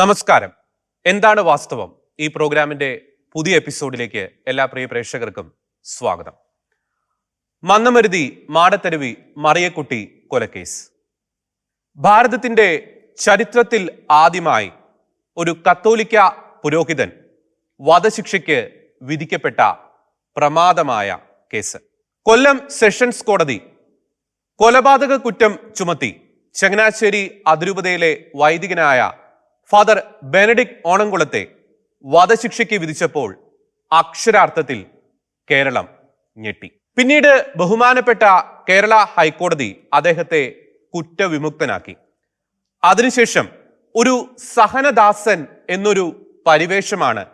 നമസ്കാരം. എന്താണ് വാസ്തവം? ഈ പ്രോഗ്രാമിന്റെ പുതിയ എപ്പിസോഡിലേക്ക് എല്ലാ പ്രിയ പ്രേക്ഷകർക്കും സ്വാഗതം. മന്നമരുതി മാടത്തരുവി മറിയക്കുട്ടി കൊലക്കേസ്. ഭാരതത്തിന്റെ ചരിത്രത്തിൽ ആദ്യമായി ഒരു കത്തോലിക്ക പുരോഹിതൻ വധശിക്ഷയ്ക്ക് വിധിക്കപ്പെട്ട പ്രമാദമായ കേസ്. കൊല്ലം സെഷൻസ് കോടതി കൊലപാതക കുറ്റം ചുമത്തി ചങ്ങനാശ്ശേരി അതിരൂപതയിലെ വൈദികനായ ഫാദർ ബെനഡിക്ട് ഓണംകുളത്തെ വധശിക്ഷയ്ക്ക് വിധിച്ചപ്പോൾ അക്ഷരാർത്ഥത്തിൽ കേരളം ഞെട്ടി. പിന്നീട് ബഹുമാനപ്പെട്ട കേരള ഹൈക്കോടതി അദ്ദേഹത്തെ കുറ്റവിമുക്തനാക്കി. അതിനുശേഷം ഒരു സഹനദാസൻ എന്നൊരു പരിവേഷമാണ്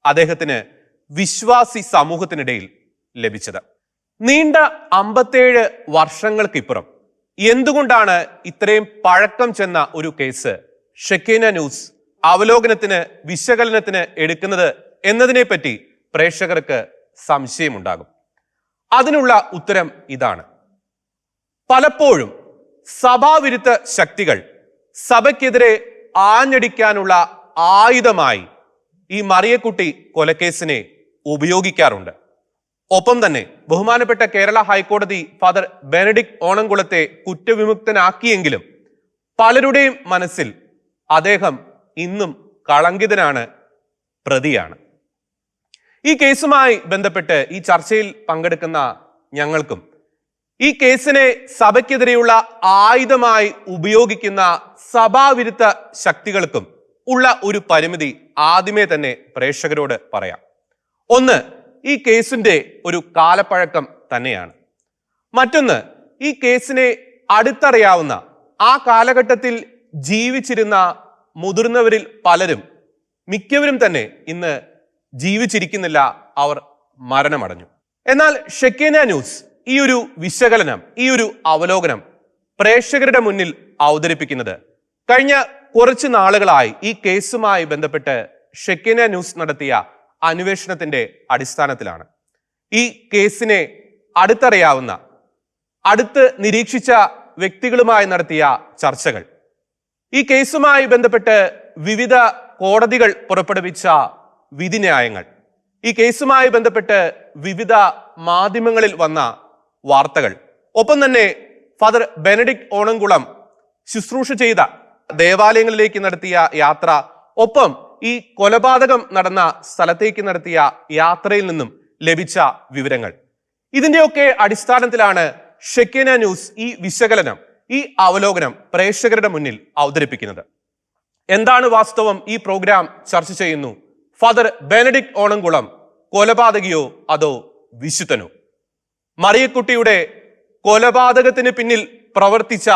അദ്ദേഹത്തിന് വിശ്വാസി സമൂഹത്തിനിടയിൽ ലഭിച്ചത്. നീണ്ട 57 വർഷങ്ങൾക്കിപ്പുറം എന്തുകൊണ്ടാണ് ഇത്രയും പഴക്കം ചെന്ന ഒരു കേസ് ഷെക്കീന ന്യൂസ് അവലോകനത്തിന് വിശകലനത്തിന് എടുക്കുന്നത് എന്നതിനെപ്പറ്റി പ്രേക്ഷകർക്ക് സംശയമുണ്ടാകും. അതിനുള്ള ഉത്തരം ഇതാണ്. പലപ്പോഴും സഭാവിരുദ്ധ ശക്തികൾ സഭയ്ക്കെതിരെ ആഞ്ഞടിക്കാനുള്ള ആയുധമായി ഈ മറിയക്കുട്ടി കൊലക്കേസിനെ ഉപയോഗിക്കാറുണ്ട്. ഒപ്പം തന്നെ ബഹുമാനപ്പെട്ട കേരള ഹൈക്കോടതി ഫാദർ ബെനഡിക്ട് ഓണംകുളത്തെ കുറ്റവിമുക്തനാക്കിയെങ്കിലും പലരുടെയും മനസ്സിൽ അദ്ദേഹം ഇന്നും കളങ്കിതനാണ്, പ്രതിയാണ്. ഈ കേസുമായി ബന്ധപ്പെട്ട് ഈ ചർച്ചയിൽ പങ്കെടുക്കുന്ന ഞങ്ങൾക്കും ഈ കേസിനെ സഭയ്ക്കെതിരെയുള്ള ആയുധമായി ഉപയോഗിക്കുന്ന സഭാവിരുദ്ധ ശക്തികൾക്കും ഉള്ള ഒരു പരിമിതി ആദ്യമേ തന്നെ പ്രേക്ഷകരോട് പറയാം. ഒന്ന്, ഈ കേസിന്റെ ഒരു കാലപ്പഴക്കം തന്നെയാണ്. മറ്റൊന്ന്, ഈ കേസിനെ അടുത്തറിയാവുന്ന ആ കാലഘട്ടത്തിൽ ജീവിച്ചിരുന്ന മുതിർന്നവരിൽ പലരും, മിക്കവരും തന്നെ ഇന്ന് ജീവിച്ചിരിക്കുന്നില്ല, അവർ മരണമടഞ്ഞു. എന്നാൽ ഷെക്കീന ന്യൂസ് ഈ ഒരു വിശകലനം, ഈ ഒരു അവലോകനം പ്രേക്ഷകരുടെ മുന്നിൽ അവതരിപ്പിക്കുന്നത് കഴിഞ്ഞ കുറച്ച് നാളുകളായി ഈ കേസുമായി ബന്ധപ്പെട്ട് ഷെക്കീന ന്യൂസ് നടത്തിയ അന്വേഷണത്തിന്റെ അടിസ്ഥാനത്തിലാണ്. ഈ കേസിനെ അടുത്തറിയാവുന്ന, അടുത്ത് നിരീക്ഷിച്ച വ്യക്തികളുമായി നടത്തിയ ചർച്ചകൾ, ഈ കേസുമായി ബന്ധപ്പെട്ട് വിവിധ കോടതികൾ പുറപ്പെടുവിച്ച വിധിന്യായങ്ങൾ, ഈ കേസുമായി ബന്ധപ്പെട്ട് വിവിധ മാധ്യമങ്ങളിൽ വന്ന വാർത്തകൾ, ഒപ്പം തന്നെ ഫാദർ ബെനഡിക്ട് ഓണംകുളം ശുശ്രൂഷ ചെയ്ത ദേവാലയങ്ങളിലേക്ക് നടത്തിയ യാത്ര, ഒപ്പം ഈ കൊലപാതകം നടന്ന സ്ഥലത്തേക്ക് നടത്തിയ യാത്രയിൽ നിന്നും ലഭിച്ച വിവരങ്ങൾ, ഇതിന്റെയൊക്കെ അടിസ്ഥാനത്തിലാണ് ഷെക്കീന ന്യൂസ് ഈ വിശകലനം, ഈ അവലോകനം പ്രേക്ഷകരുടെ മുന്നിൽ അവതരിപ്പിക്കുന്നത്. എന്താണ് വാസ്തവം? ഈ പ്രോഗ്രാം ചർച്ച ചെയ്യുന്നു. ഫാദർ ബെനഡിക്ട് ഓണംകുളം കൊലപാതകിയോ അതോ വിശുദ്ധനോ? മറിയക്കുട്ടിയുടെ കൊലപാതകത്തിന് പിന്നിൽ പ്രവർത്തിച്ച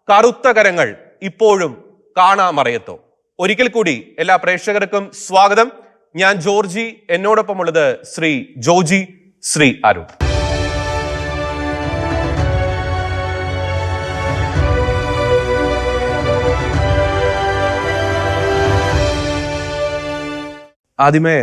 കറുത്ത കരങ്ങൾ ഇപ്പോഴും കാണാമറയത്തോ? ഒരിക്കൽ കൂടി എല്ലാ പ്രേക്ഷകർക്കും സ്വാഗതം. ഞാൻ ജോർജി, എന്നോടൊപ്പമുള്ളത് ശ്രീ ജോജി, ശ്രീ അരുൺ. ആദ്യമേ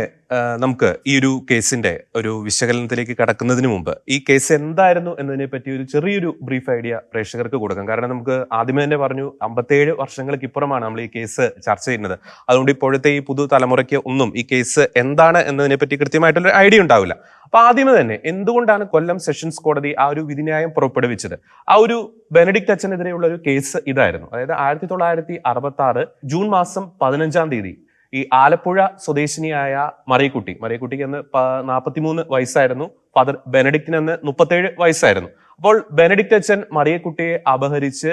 നമുക്ക് ഈ ഒരു കേസിന്റെ ഒരു വിശകലനത്തിലേക്ക് കടക്കുന്നതിന് മുമ്പ് ഈ കേസ് എന്തായിരുന്നു എന്നതിനെ പറ്റി ഒരു ചെറിയൊരു ബ്രീഫ് ഐഡിയ പ്രേക്ഷകർക്ക് കൊടുക്കാം. കാരണം നമുക്ക് ആദ്യമേ തന്നെ പറഞ്ഞു 57 വർഷങ്ങൾക്ക് ഇപ്പുറമാണ് നമ്മൾ ഈ കേസ് ചർച്ച ചെയ്യുന്നത്. അതുകൊണ്ട് ഇപ്പോഴത്തെ ഈ പുതുതലമുറയ്ക്ക് ഒന്നും ഈ കേസ് എന്താണ് എന്നതിനെ പറ്റി കൃത്യമായിട്ടുള്ള ഐഡിയ ഉണ്ടാവില്ല. അപ്പൊ ആദ്യമേ തന്നെ എന്തുകൊണ്ടാണ് കൊല്ലം സെഷൻസ് കോടതി ആ ഒരു വിധിന്യായം പുറപ്പെടുവിച്ചത്? ആ ഒരു ബെനഡിക്ട് അച്ഛനെതിരെയുള്ള ഒരു കേസ് ഇതായിരുന്നു. അതായത് 1966 ജൂൺ മാസം 15-ാം തീയതി ഈ ആലപ്പുഴ സ്വദേശിനിയായ മറിയക്കുട്ടിക്ക് അന്ന് 43 വയസ്സായിരുന്നു. ഫാദർ ബെനഡിക്റ്റിന് അന്ന് 37 വയസ്സായിരുന്നു. അപ്പോൾ ബെനഡിക്ട് അച്ഛൻ മറിയക്കുട്ടിയെ അപഹരിച്ച്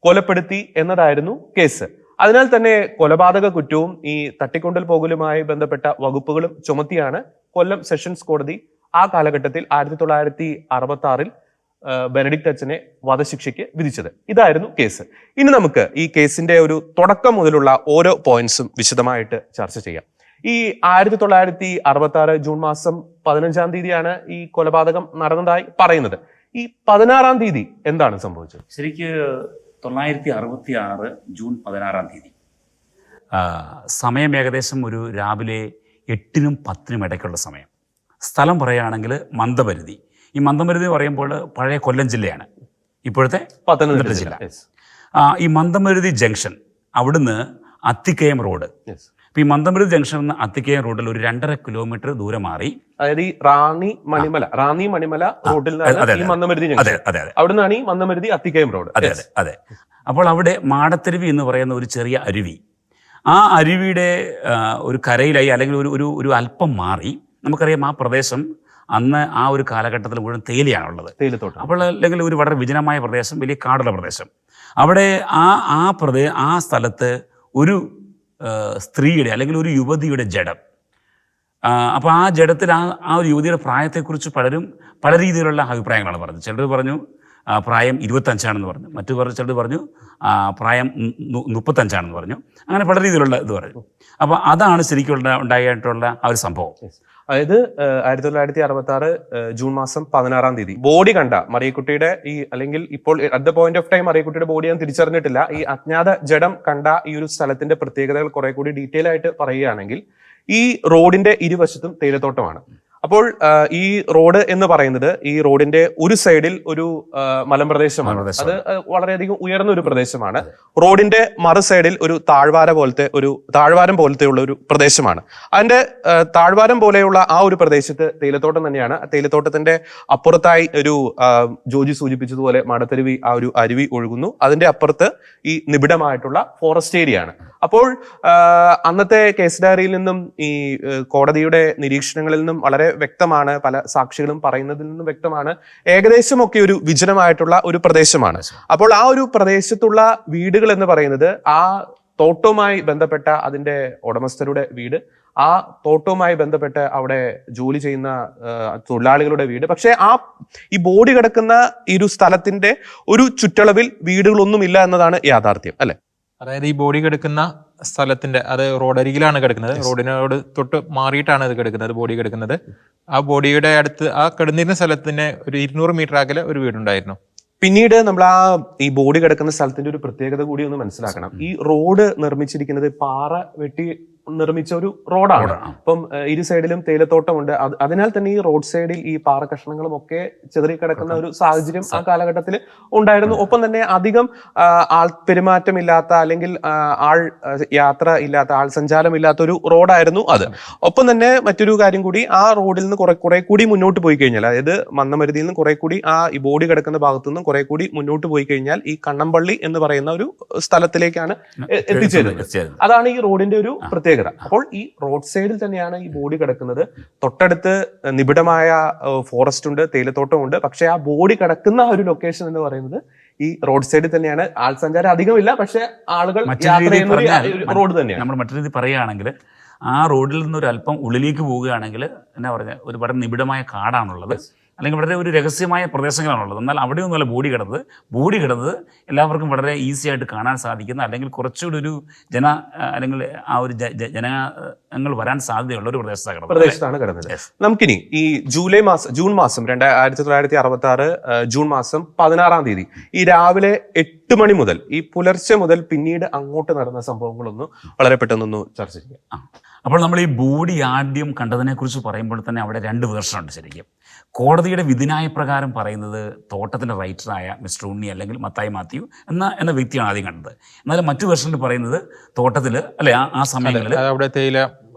കൊലപ്പെടുത്തി എന്നതായിരുന്നു കേസ്. അതിനാൽ തന്നെ കൊലപാതക കുറ്റവും ഈ തട്ടിക്കൊണ്ടൽ പോകലുമായി ബന്ധപ്പെട്ട വകുപ്പുകളും ചുമത്തിയാണ് കൊല്ലം സെഷൻസ് കോടതി ആ കാലഘട്ടത്തിൽ 1966 ബെനഡിക്ട് അച്ഛനെ വധശിക്ഷയ്ക്ക് വിധിച്ചത്. ഇതായിരുന്നു കേസ്. ഇനി നമുക്ക് ഈ കേസിന്റെ ഒരു തുടക്കം മുതലുള്ള ഓരോ പോയിന്റ്സും വിശദമായിട്ട് ചർച്ച ചെയ്യാം. ഈ 1966 ജൂൺ മാസം 15-ാം തീയതിയാണ് ഈ കൊലപാതകം നടന്നതായി പറയുന്നത്. ഈ 16-ാം തീയതി എന്താണ് സംഭവിച്ചത്? ശരിക്ക് 1966 ജൂൺ 16-ാം തീയതി സമയം ഏകദേശം ഒരു രാവിലെ 8-നും 10-നും ഇടയ്ക്കുള്ള സമയം. സ്ഥലം പറയുകയാണെങ്കിൽ മന്ദമരുതി. ഈ മന്ദമരുതി പറയുമ്പോൾ പഴയ കൊല്ലം ജില്ലയാണ്, ഇപ്പോഴത്തെ പത്തനംതിട്ട ജില്ല. ഈ മന്ദമരുതി ജംഗ്ഷൻ, അവിടുന്ന് അത്തിക്കയം റോഡ്. Yes. ഇപ്പം ഈ മന്ദമരുതി ജംഗ്ഷനിൽ നിന്ന് അത്തിക്കയം റോഡിൽ ഒരു 2.5 കിലോമീറ്റർ ദൂരം മാറി, അതായത് ഈ റാന്നി മണിമല റോഡിൽ നിന്നാണ് ഈ മന്ദമരുതി അതെ ജംഗ്ഷൻ. അതെ അതെ അവിടെ നിന്നാണ് ഈ മന്ദമരുതി അത്തിക്കയം റോഡ്. അതെ അതെ അതെ. അപ്പോൾ അവിടെ മാടത്തരുവി എന്ന് പറയുന്ന ഒരു ചെറിയ അരുവി, ആ അരുവിയുടെ ഒരു കരയിലായി അല്ലെങ്കിൽ ഒരു അല്പം മാറി, നമുക്കറിയാം ആ പ്രദേശം അന്ന് ആ ഒരു കാലഘട്ടത്തിൽ മുഴുവൻ തേയിലയാണുള്ളത്. തേയിലത്തോട്ടം. അപ്പോൾ അല്ലെങ്കിൽ ഒരു വളരെ വിജനമായ പ്രദേശം, വലിയ കാടുള്ള പ്രദേശം. അവിടെ ആ സ്ഥലത്ത് ഒരു സ്ത്രീയുടെ അല്ലെങ്കിൽ ഒരു യുവതിയുടെ ജഡം, അപ്പോൾ ആ ജഡത്തിൽ ആ ഒരു യുവതിയുടെ പ്രായത്തെക്കുറിച്ച് പലരും പല രീതിയിലുള്ള അഭിപ്രായങ്ങളാണ് പറഞ്ഞത്. ചിലർ പറഞ്ഞു പ്രായം 25 പറഞ്ഞു, ചിലർ പറഞ്ഞു പ്രായം 35 പറഞ്ഞു. അങ്ങനെ പല രീതിയിലുള്ള ഇത് പറഞ്ഞു. അപ്പോൾ അതാണ് ശരിക്കും ഉണ്ടായിട്ടുള്ള ആ ഒരു സംഭവം. അതായത് 1966 ജൂൺ മാസം 16 ബോഡി കണ്ട മറിയക്കുട്ടിയുടെ അല്ലെങ്കിൽ ഇപ്പോൾ at the point of time മറിയക്കുട്ടിയുടെ ബോഡി ഞാൻ തിരിച്ചറിഞ്ഞിട്ടില്ല. ഈ അജ്ഞാത ജഡം കണ്ട ഈ ഒരു സ്ഥലത്തിന്റെ പ്രത്യേകതകൾ കുറെ കൂടി ഡീറ്റെയിൽ ആയിട്ട് പറയുകയാണെങ്കിൽ, ഈ റോഡിന്റെ ഇരുവശത്തും തേയിലത്തോട്ടമാണ്. അപ്പോൾ ഈ റോഡ് എന്ന് പറയുന്നത് ഈ റോഡിന്റെ ഒരു സൈഡിൽ ഒരു മലമ്പ്രദേശമാണ്. അത് വളരെയധികം ഉയർന്ന ഒരു പ്രദേശമാണ്. റോഡിന്റെ മറു സൈഡിൽ ഒരു താഴ്വാരം പോലത്തെയുള്ള ഒരു പ്രദേശമാണ്. അതിന്റെ താഴ്വാരം പോലെയുള്ള ആ ഒരു പ്രദേശത്ത് തേയിലത്തോട്ടം തന്നെയാണ്. തേയിലത്തോട്ടത്തിന്റെ അപ്പുറത്തായി ഒരു ജോജി സൂചിപ്പിച്ചതുപോലെ മാടത്തരുവി, ആ ഒരു അരുവി ഒഴുകുന്നു. അതിന്റെ അപ്പുറത്ത് ഈ നിബിഡമായിട്ടുള്ള ഫോറസ്റ്റ് ഏരിയ ആണ്. അപ്പോൾ അന്നത്തെ കേസ് ഡയറിയിൽ നിന്നും ഈ കോടതിയുടെ നിരീക്ഷണങ്ങളിൽ നിന്നും വളരെ വ്യക്തമാണ്, പല സാക്ഷികളും പറയുന്നതിൽ നിന്നും വ്യക്തമാണ്, ഏകദേശമൊക്കെ ഒരു വിജനമായിട്ടുള്ള ഒരു പ്രദേശമാണ്. അപ്പോൾ ആ ഒരു പ്രദേശത്തുള്ള വീടുകൾ എന്ന് പറയുന്നത് ആ തോട്ടവുമായി ബന്ധപ്പെട്ട അതിന്റെ ഉടമസ്ഥരുടെ വീട്, ആ തോട്ടവുമായി ബന്ധപ്പെട്ട് അവിടെ ജോലി ചെയ്യുന്ന തൊഴിലാളികളുടെ വീട്. പക്ഷെ ഈ ബോഡി കിടക്കുന്ന ഈ ഒരു സ്ഥലത്തിന്റെ ഒരു ചുറ്റളവിൽ വീടുകളൊന്നുമില്ല എന്നതാണ് യാഥാർത്ഥ്യം, അല്ലെ? അതായത് ഈ ബോഡി കിടക്കുന്ന സ്ഥലത്തിന്റെ, അത് റോഡരികിലാണ് കിടക്കുന്നത്, റോഡിനോട് തൊട്ട് മാറിയിട്ടാണ് ഇത് കിടക്കുന്നത്, ബോഡി കിടക്കുന്നത്. ആ ബോഡിയുടെ അടുത്ത് ആ കിടന്നിരുന്ന സ്ഥലത്തിന് ഒരു 200 മീറ്റർ അകലെ ഒരു വീടുണ്ടായിരുന്നു. പിന്നീട് നമ്മൾ ഈ ബോഡി കിടക്കുന്ന സ്ഥലത്തിന്റെ ഒരു പ്രത്യേകത കൂടി ഒന്ന് മനസ്സിലാക്കണം. ഈ റോഡ് നിർമ്മിച്ചിരിക്കുന്നത് പാറ വെട്ടി നിർമ്മിച്ച ഒരു റോഡാണ്. അപ്പം ഇരു സൈഡിലും തേയിലത്തോട്ടമുണ്ട്. അതിനാൽ തന്നെ ഈ റോഡ് സൈഡിൽ ഈ പാറ കഷ്ണങ്ങളും ഒക്കെ ചിതറിക്കിടക്കുന്ന ഒരു സാഹചര്യം ആ കാലഘട്ടത്തിൽ ഉണ്ടായിരുന്നു. ഒപ്പം തന്നെ അധികം ആൾ പെരുമാറ്റമില്ലാത്ത അല്ലെങ്കിൽ യാത്ര ഇല്ലാത്ത, ആൾ സഞ്ചാരം ഇല്ലാത്ത ഒരു റോഡായിരുന്നു അത്. ഒപ്പം തന്നെ മറ്റൊരു കാര്യം കൂടി, ആ റോഡിൽ നിന്ന് കുറെ കൂടി മുന്നോട്ട് പോയി കഴിഞ്ഞാൽ, അതായത് മന്നമരുതിയിൽ നിന്ന് കുറെ കൂടി ഈ ബോഡി കിടക്കുന്ന ഭാഗത്തു നിന്നും കുറെ കൂടി മുന്നോട്ട് പോയി കഴിഞ്ഞാൽ ഈ കണ്ണമ്പള്ളി എന്ന് പറയുന്ന ഒരു സ്ഥലത്തിലേക്കാണ് എത്തിച്ചേരുന്നത്. അതാണ് ഈ റോഡിന്റെ ഒരു പ്രത്യേകത. അപ്പോൾ ഈ റോഡ് സൈഡിൽ തന്നെയാണ് ഈ ബോഡി കിടക്കുന്നത്. തൊട്ടടുത്ത് നിബിഡമായ ഫോറസ്റ്റ് ഉണ്ട്, തേയിലത്തോട്ടമുണ്ട്. പക്ഷെ ആ ബോഡി കിടക്കുന്ന ഒരു ലൊക്കേഷൻ എന്ന് പറയുന്നത് ഈ റോഡ് സൈഡിൽ തന്നെയാണ്. ആൾ സഞ്ചാരം അധികമില്ല, പക്ഷെ ആളുകൾ യാത്ര ചെയ്യുന്ന റോഡ് തന്നെയാണ്. നമ്മൾ മറ്റൊരു രീതി പറയുകയാണെങ്കിൽ, ആ റോഡിൽ നിന്ന് ഒരു അല്പം ഉള്ളിലേക്ക് പോവുകയാണെങ്കിൽ എന്നാ പറഞ്ഞ ഒരു വളരെ നിബിഡമായ കാടാണുള്ളത്, അല്ലെങ്കിൽ വളരെ ഒരു രഹസ്യമായ പ്രദേശങ്ങളാണുള്ളത്. എന്നാൽ അവിടെയൊന്നുമല്ല ബോഡി കിടന്നത് എല്ലാവർക്കും വളരെ ഈസി ആയിട്ട് കാണാൻ സാധിക്കുന്ന, അല്ലെങ്കിൽ കുറച്ചുകൂടി ഒരു അല്ലെങ്കിൽ ആ ഒരു ജനങ്ങൾ വരാൻ സാധ്യതയുള്ള ഒരു പ്രദേശത്താണ് കിടന്നത്. നമുക്കിനി ഈ ജൂൺ മാസം 1966 ജൂൺ മാസം 16 ഈ രാവിലെ 8 മണി മുതൽ ഈ പുലർച്ചെ മുതൽ പിന്നീട് അങ്ങോട്ട് നടന്ന സംഭവങ്ങളൊന്നും വളരെ പെട്ടെന്നൊന്ന് ചർച്ച ചെയ്യാം. അപ്പോൾ നമ്മൾ ഈ ബോഡി ആദ്യം കണ്ടതിനെ കുറിച്ച് പറയുമ്പോൾ തന്നെ അവിടെ 2 വേർഷനുണ്ട് ശരിക്കും. കോടതിയുടെ വിധിന്യായ പ്രകാരം പറയുന്നത് തോട്ടത്തിൻ്റെ റൈറ്ററായ മിസ്റ്റർ ഉണ്ണി അല്ലെങ്കിൽ മത്തായി മാത്യു എന്ന വ്യക്തിയാണ് ആദ്യം കണ്ടത്. എന്നാലും മറ്റു വേർഷനിൽ പറയുന്നത് തോട്ടത്തിൽ അല്ലെ ആ സമയങ്ങളിൽ അവിടെ തേയില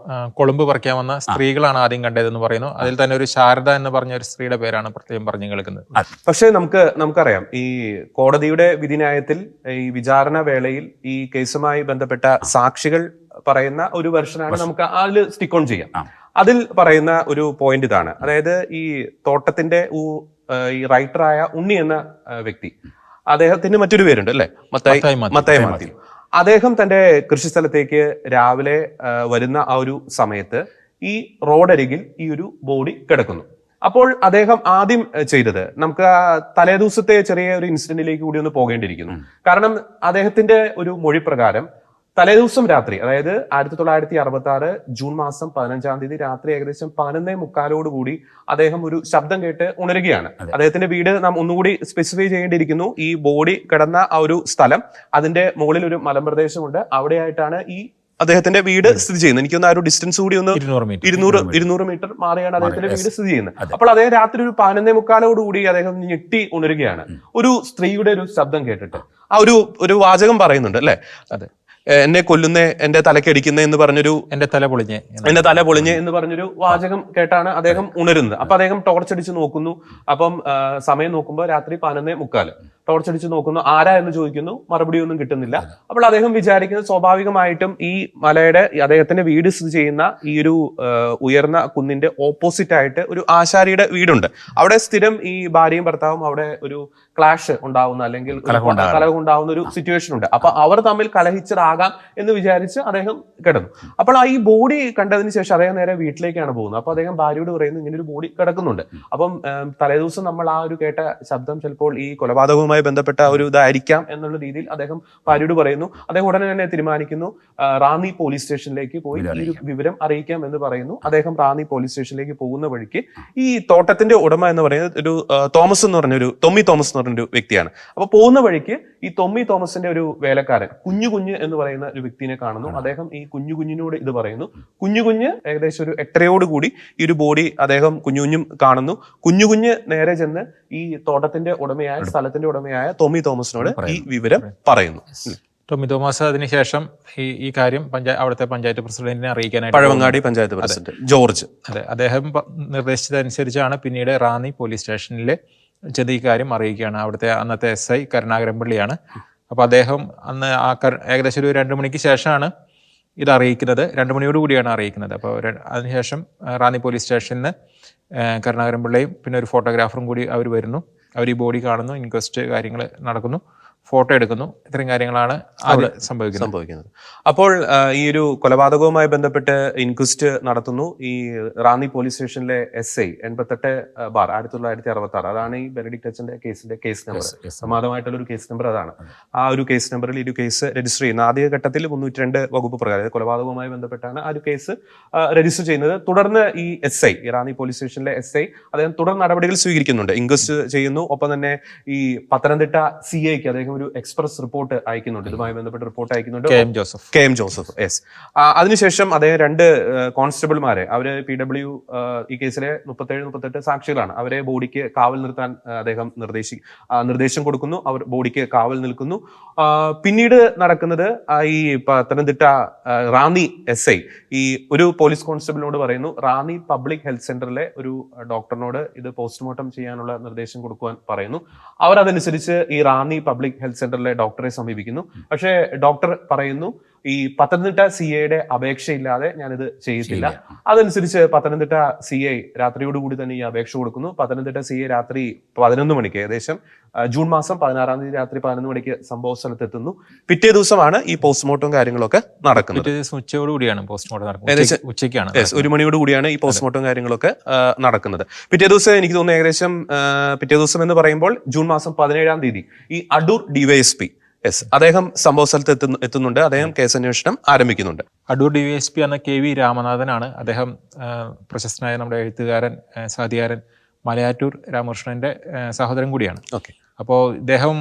കൊളുമ്പ് പറിക്കാൻ വന്ന സ്ത്രീകളാണ് ആദ്യം കണ്ടതെന്ന് പറയുന്നു. അതിൽ തന്നെ ഒരു ശാരദ എന്ന് പറഞ്ഞ ഒരു സ്ത്രീയുടെ പേരാണ് പ്രത്യേകം പറഞ്ഞു കേൾക്കുന്നത്. പക്ഷേ നമുക്കറിയാം, ഈ കോടതിയുടെ വിധിന്യായത്തിൽ ഈ വിചാരണ വേളയിൽ ഈ കേസുമായി ബന്ധപ്പെട്ട സാക്ഷികൾ പറയുന്ന ഒരു വെർഷനാണ് നമുക്ക് അതിൽ സ്റ്റിക്ക് ഓൺ ചെയ്യാം. അതിൽ പറയുന്ന ഒരു പോയിന്റ് ഇതാണ്. അതായത് ഈ തോട്ടത്തിന്റെ ഈ റൈറ്ററായ ഉണ്ണി എന്ന വ്യക്തി, അദ്ദേഹത്തിന് മറ്റൊരു പേരുണ്ട് അല്ലെ, മത്തായി മാത്യു. അദ്ദേഹം തന്റെ കൃഷിസ്ഥലത്തേക്ക് രാവിലെ വരുന്ന ആ ഒരു സമയത്ത് ഈ റോഡരികിൽ ഈ ഒരു ബോഡി കിടക്കുന്നു. അപ്പോൾ അദ്ദേഹം ആദ്യം ചെയ്തത്, നമുക്ക് തലേദിവസത്തെ ചെറിയ ഒരു ഇൻസിഡന്റിലേക്ക് കൂടി ഒന്ന് പോകേണ്ടിയിരിക്കുന്നു. കാരണം അദ്ദേഹത്തിന്റെ ഒരു മൊഴി പ്രകാരം തലേദിവസം രാത്രി, അതായത് 1966 ജൂൺ മാസം 15 രാത്രി ഏകദേശം 11:45 കൂടി അദ്ദേഹം ഒരു ശബ്ദം കേട്ട് ഉണരുകയാണ്. അദ്ദേഹത്തിന്റെ വീട് നാം ഒന്നുകൂടി സ്പെസിഫൈ ചെയ്യേണ്ടിയിരിക്കുന്നു. ഈ ബോഡി കിടന്ന ആ ഒരു സ്ഥലം, അതിന്റെ മുകളിൽ ഒരു മലമ്പ്രദേശമുണ്ട്. അവിടെയായിട്ടാണ് ഈ അദ്ദേഹത്തിന്റെ വീട് സ്ഥിതി ചെയ്യുന്നത്. എനിക്കൊന്ന് ആ ഒരു ഡിസ്റ്റൻസ് കൂടി ഒന്ന് 200 മീറ്റർ മാറിയാണ് അദ്ദേഹത്തിന്റെ വീട് സ്ഥിതി ചെയ്യുന്നത്. അപ്പോൾ അദ്ദേഹം രാത്രി ഒരു 11:45 കൂടി അദ്ദേഹം ഞെട്ടി ഉണരുകയാണ്, ഒരു സ്ത്രീയുടെ ഒരു ശബ്ദം കേട്ടിട്ട്. ആ ഒരു വാചകം പറയുന്നുണ്ട് അല്ലെ, അതെ, എന്നെ കൊല്ലുന്ന, എന്റെ തലക്കടിക്കുന്ന എന്ന് പറഞ്ഞൊരു, എന്റെ തല പൊളിഞ്ഞ് എന്ന് പറഞ്ഞൊരു വാചകം കേട്ടാണ് അദ്ദേഹം ഉണരുന്നത്. അപ്പൊ അദ്ദേഹം ടോർച്ചടിച്ച് നോക്കുന്നു. അപ്പം സമയം നോക്കുമ്പോൾ രാത്രി 11:45. ടോർച്ചടിച്ച് നോക്കുന്നു, ആരാ എന്ന് ചോദിക്കുന്നു, മറുപടിയൊന്നും കിട്ടുന്നില്ല. അപ്പോൾ അദ്ദേഹം വിചാരിക്കുന്നത് സ്വാഭാവികമായിട്ടും ഈ മലയുടെ, അദ്ദേഹത്തിന്റെ വീട് സ്ഥിതി ചെയ്യുന്ന ഈ ഒരു ഉയർന്ന കുന്നിന്റെ ഓപ്പോസിറ്റ് ആയിട്ട് ഒരു ആശാരിയുടെ വീടുണ്ട്. അവിടെ സ്ഥിരം ഈ ഭാര്യയും ഭർത്താവും അവിടെ ഒരു ക്ലാഷ് ഉണ്ടാവുന്ന, അല്ലെങ്കിൽ കലഹം ഉണ്ടാവുന്ന ഒരു സിറ്റുവേഷൻ ഉണ്ട്. അപ്പൊ അവർ തമ്മിൽ കലഹിച്ചതാകാം എന്ന് വിചാരിച്ച് അദ്ദേഹം കിടന്നു. അപ്പോൾ ഈ ബോഡി കണ്ടതിന് ശേഷം അദ്ദേഹം നേരെ വീട്ടിലേക്കാണ് പോകുന്നത്. അപ്പൊ അദ്ദേഹം ഭാര്യയോട് പറയുന്നു, ഇങ്ങനെ ഒരു ബോഡി കിടക്കുന്നുണ്ട്. അപ്പം തലേദിവസം നമ്മൾ ആ ഒരു കേട്ട ശബ്ദം ചിലപ്പോൾ ഈ കൊലപാതകവുമായി ബന്ധപ്പെട്ട ഒരു ഇതായിരിക്കാം എന്നുള്ള രീതിയിൽ അദ്ദേഹം ഭാര്യയോട് പറയുന്നു. അദ്ദേഹം ഉടനെ തന്നെ തീരുമാനിക്കുന്നു റാന്നി പോലീസ് സ്റ്റേഷനിലേക്ക് പോയി ഈ വിവരം അറിയിക്കാം എന്ന് പറയുന്നു. അദ്ദേഹം റാന്നി പോലീസ് സ്റ്റേഷനിലേക്ക് പോകുന്ന വഴിക്ക് ഈ തോട്ടത്തിന്റെ ഉടമ എന്ന് പറയുന്നത് ഒരു തോമസ് എന്ന് പറഞ്ഞൊരു, തൊമ്മി തോമസ് എന്ന് പറഞ്ഞൊരു വ്യക്തിയാണ്. അപ്പൊ പോകുന്ന വഴിക്ക് ഈ തൊമ്മി തോമസിന്റെ ഒരു വേലക്കാരൻ കുഞ്ഞു എന്ന് പറയുന്ന ഒരു വ്യക്തിനെ കാണുന്നു. അദ്ദേഹം ഈ കുഞ്ഞിനോട് ഇത് പറയുന്നു. കുഞ്ഞ് ഏകദേശം ഒരു 8:30 കൂടി ഈ ഒരു ബോഡി അദ്ദേഹം കുഞ്ഞും കാണുന്നു. കുഞ്ഞ് നേരെ ചെന്ന് ഈ തോട്ടത്തിന്റെ ഉടമയായ, സ്ഥലത്തിന്റെ ഉടമയായ തൊമ്മി തോമസിനോട് ഈ വിവരം പറയുന്നു. ടോമി തോമസ് അതിനുശേഷം ഈ കാര്യം അവിടുത്തെ പഞ്ചായത്ത് പ്രസിഡന്റിനെ അറിയിക്കാനായിട്ട്, പഴവങ്ങാടി പഞ്ചായത്ത് പ്രസിഡന്റ് ജോർജ്, അതെ, അദ്ദേഹം നിർദ്ദേശിച്ചതനുസരിച്ചാണ് പിന്നീട് റാന്നി പോലീസ് സ്റ്റേഷനിൽ ചെന്ന് ഈ കാര്യം അറിയിക്കുകയാണ്. അവിടുത്തെ അന്നത്തെ SI കരുണാകരൻപിള്ളിയാണ്. അപ്പൊ അദ്ദേഹം അന്ന് ഏകദേശം ഒരു 2 മണിക്ക് ശേഷമാണ് ഇത് അറിയിക്കുന്നത്. 2 മണിയോട് കൂടിയാണ് അറിയിക്കുന്നത്. അപ്പോൾ അതിനുശേഷം റാന്നി പോലീസ് സ്റ്റേഷനിൽ കരുണാകരൻപിള്ളയും പിന്നെ ഒരു ഫോട്ടോഗ്രാഫറും കൂടി അവർ വരുന്നു. അവർ ഈ ബോഡി കാണുന്നു, ഇൻക്വസ്റ്റ് കാര്യങ്ങൾ നടക്കുന്നു, ഫോട്ടോ എടുക്കുന്നു. ഇത്രയും കാര്യങ്ങളാണ് അവിടെ സംഭവിക്കുന്നത്. അപ്പോൾ ഈ ഒരു കൊലപാതകവുമായി ബന്ധപ്പെട്ട് ഇൻക്വസ്റ്റ് നടത്തുന്നു. ഈ റാന്നി പോലീസ് സ്റ്റേഷനിലെ SI 88/1966, അതാണ് ഈ ബെനഡിക്ട് അച്ഛന്റെ കേസിന്റെ കേസ് നമ്പർ, സമാനമായിട്ടുള്ള ഒരു കേസ് നമ്പർ അതാണ്. ആ ഒരു കേസ് നമ്പറിൽ ഈ ഒരു കേസ് രജിസ്റ്റർ ചെയ്യുന്ന ആദ്യ ഘട്ടത്തിൽ 302 വകുപ്പ് പ്രകാരം കൊലപാതകവുമായി ബന്ധപ്പെട്ടാണ് ആ ഒരു കേസ് രജിസ്റ്റർ ചെയ്യുന്നത്. തുടർന്ന് ഈ SI, റാന്നി പോലീസ് സ്റ്റേഷനിലെ SI, അദ്ദേഹം തുടർ നടപടികൾ സ്വീകരിക്കുന്നുണ്ട്, ഇൻക്വസ്റ്റ് ചെയ്യുന്നു. ഒപ്പം തന്നെ ഈ പത്തനംതിട്ട CIക്ക് അദ്ദേഹം ഒരു എക്സ്പ്രസ് റിപ്പോർട്ട് അയക്കുന്നുണ്ട്, ഇതുമായി ബന്ധപ്പെട്ട റിപ്പോർട്ട് അയക്കുന്നുണ്ട്, KM ജോസഫ്. യെസ്. അതിനുശേഷം അദ്ദേഹം 2 കോൺസ്റ്റബിൾമാരെ, അവര് PW ഈ കേസിലെ 37-38 സാക്ഷികളാണ്, അവരെ ബോഡിക്ക് കാവൽ നിർത്താൻ അദ്ദേഹം നിർദ്ദേശം കൊടുക്കുന്നു. അവർ ബോഡിക്ക് കാവൽ നിൽക്കുന്നു. പിന്നീട് നടക്കുന്നത് ഈ പത്തനംതിട്ട റാന്നി SI ഈ ഒരു പോലീസ് കോൺസ്റ്റബിളിനോട് പറയുന്നു, റാന്നി പബ്ലിക് ഹെൽത്ത് സെന്ററിലെ ഒരു ഡോക്ടറിനോട് ഇത് പോസ്റ്റ്മോർട്ടം ചെയ്യാനുള്ള നിർദ്ദേശം കൊടുക്കുവാൻ പറയുന്നു. അവർ അതനുസരിച്ച് ഈ റാന്നി പബ്ലിക് ഹെൽത്ത് സെന്ററിലെ ഡോക്ടറെ സമീപിക്കുന്നു. പക്ഷേ ഡോക്ടർ പറയുന്നു, ഈ പത്തനംതിട്ട CIയുടെ അപേക്ഷയില്ലാതെ ഞാനിത് ചെയ്യത്തില്ല. അതനുസരിച്ച് പത്തനംതിട്ട CI രാത്രിയോടുകൂടി തന്നെ ഈ അപേക്ഷ കൊടുക്കുന്നു. പത്തനംതിട്ട CI രാത്രി 11 മണിക്ക്, ഏകദേശം ജൂൺ മാസം 16-ാം തീയതി രാത്രി 11 മണിക്ക് സംഭവ സ്ഥലത്ത് എത്തുന്നു. പിറ്റേ ദിവസമാണ് ഈ പോസ്റ്റ്മോർട്ടം കാര്യങ്ങളൊക്കെ നടക്കുന്നത്. ഉച്ചയോടുകൂടിയാണ് പോസ്റ്റ്മോർട്ടം നടക്കുന്നത്, ഉച്ചയ്ക്കാണ്, 1 മണിയോട് കൂടിയാണ് ഈ പോസ്റ്റ്മോർട്ടം കാര്യങ്ങളൊക്കെ നടക്കുന്നത്. പിറ്റേ ദിവസം എനിക്ക് തോന്നുന്നു ഏകദേശം പിറ്റേ ദിവസം എന്ന് പറയുമ്പോൾ ജൂൺ മാസം 17-ാം തീയതി ഈ അടൂർ DYSP അദ്ദേഹം സംഭവ സ്ഥലത്ത് എത്തുന്നുണ്ട്. അദ്ദേഹം കേസന്വേഷണം ആരംഭിക്കുന്നുണ്ട്. അടൂർ DYSP എന്ന KV രാമനാഥനാണ്. അദ്ദേഹം പ്രശസ്തനായ നമ്മുടെ എഴുത്തുകാരൻ, സാഹിത്യകാരൻ മലയാറ്റൂർ രാമകൃഷ്ണന്റെ സഹോദരൻ കൂടിയാണ്. അപ്പോൾ ഇദ്ദേഹം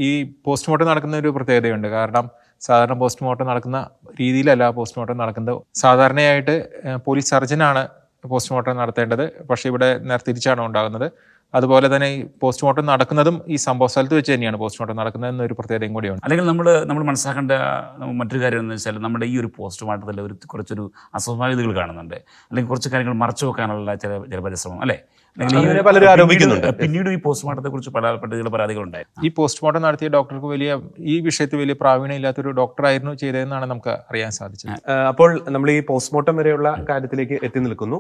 ഈ പോസ്റ്റ്മോർട്ടം നടക്കുന്ന ഒരു പ്രത്യേകതയുണ്ട്. കാരണം സാധാരണ പോസ്റ്റ്മോർട്ടം നടക്കുന്ന രീതിയിലല്ല പോസ്റ്റ്മോർട്ടം നടക്കുന്നത്. സാധാരണയായിട്ട് പോലീസ് സർജനാണ് പോസ്റ്റ്മോർട്ടം നടത്തേണ്ടത്, പക്ഷേ ഇവിടെ നേരെ തിരിച്ചാണ് ഉണ്ടാകുന്നത്. അതുപോലെ തന്നെ ഈ പോസ്റ്റ്മോർട്ടം നടക്കുന്നതും ഈ സംഭവ സ്ഥലത്ത് വെച്ച് തന്നെയാണ് പോസ്റ്റ്മോർട്ടം നടക്കുന്നത് എന്നൊരു പ്രത്യേകതയും കൂടിയാണ്. അല്ലെങ്കിൽ നമ്മൾ മനസ്സിലാക്കേണ്ട മറ്റൊരു കാര്യം എന്ന് വെച്ചാൽ, നമ്മുടെ ഈ ഒരു പോസ്റ്റ്മോർട്ടത്തിൽ കുറച്ചൊരു അസ്വാഭാവികതകൾ കാണുന്നുണ്ട്, അല്ലെങ്കിൽ കുറച്ച് കാര്യങ്ങൾ മറച്ചു വെക്കാനുള്ള ചില പരിശ്രമം, അല്ലേ? പലരും ആരോപിക്കുന്നുണ്ട്. പിന്നീട് ഈ പോസ്റ്റ്മോർട്ടത്തെ കുറിച്ച് പല പരാതികളുണ്ടായി. ഈ പോസ്റ്റ്മോർട്ടം നടത്തിയ ഡോക്ടർക്ക് ഈ വിഷയത്തിൽ വലിയ പ്രാവീണ്യം ഇല്ലാത്തൊരു ഡോക്ടറായിരുന്നു ചെയ്തതെന്നാണ് നമുക്ക് അറിയാൻ സാധിച്ചത്. അപ്പോൾ നമ്മൾ ഈ പോസ്റ്റ്മോർട്ടം വരെയുള്ള കാര്യത്തിലേക്ക് എത്തി നിൽക്കുന്നു.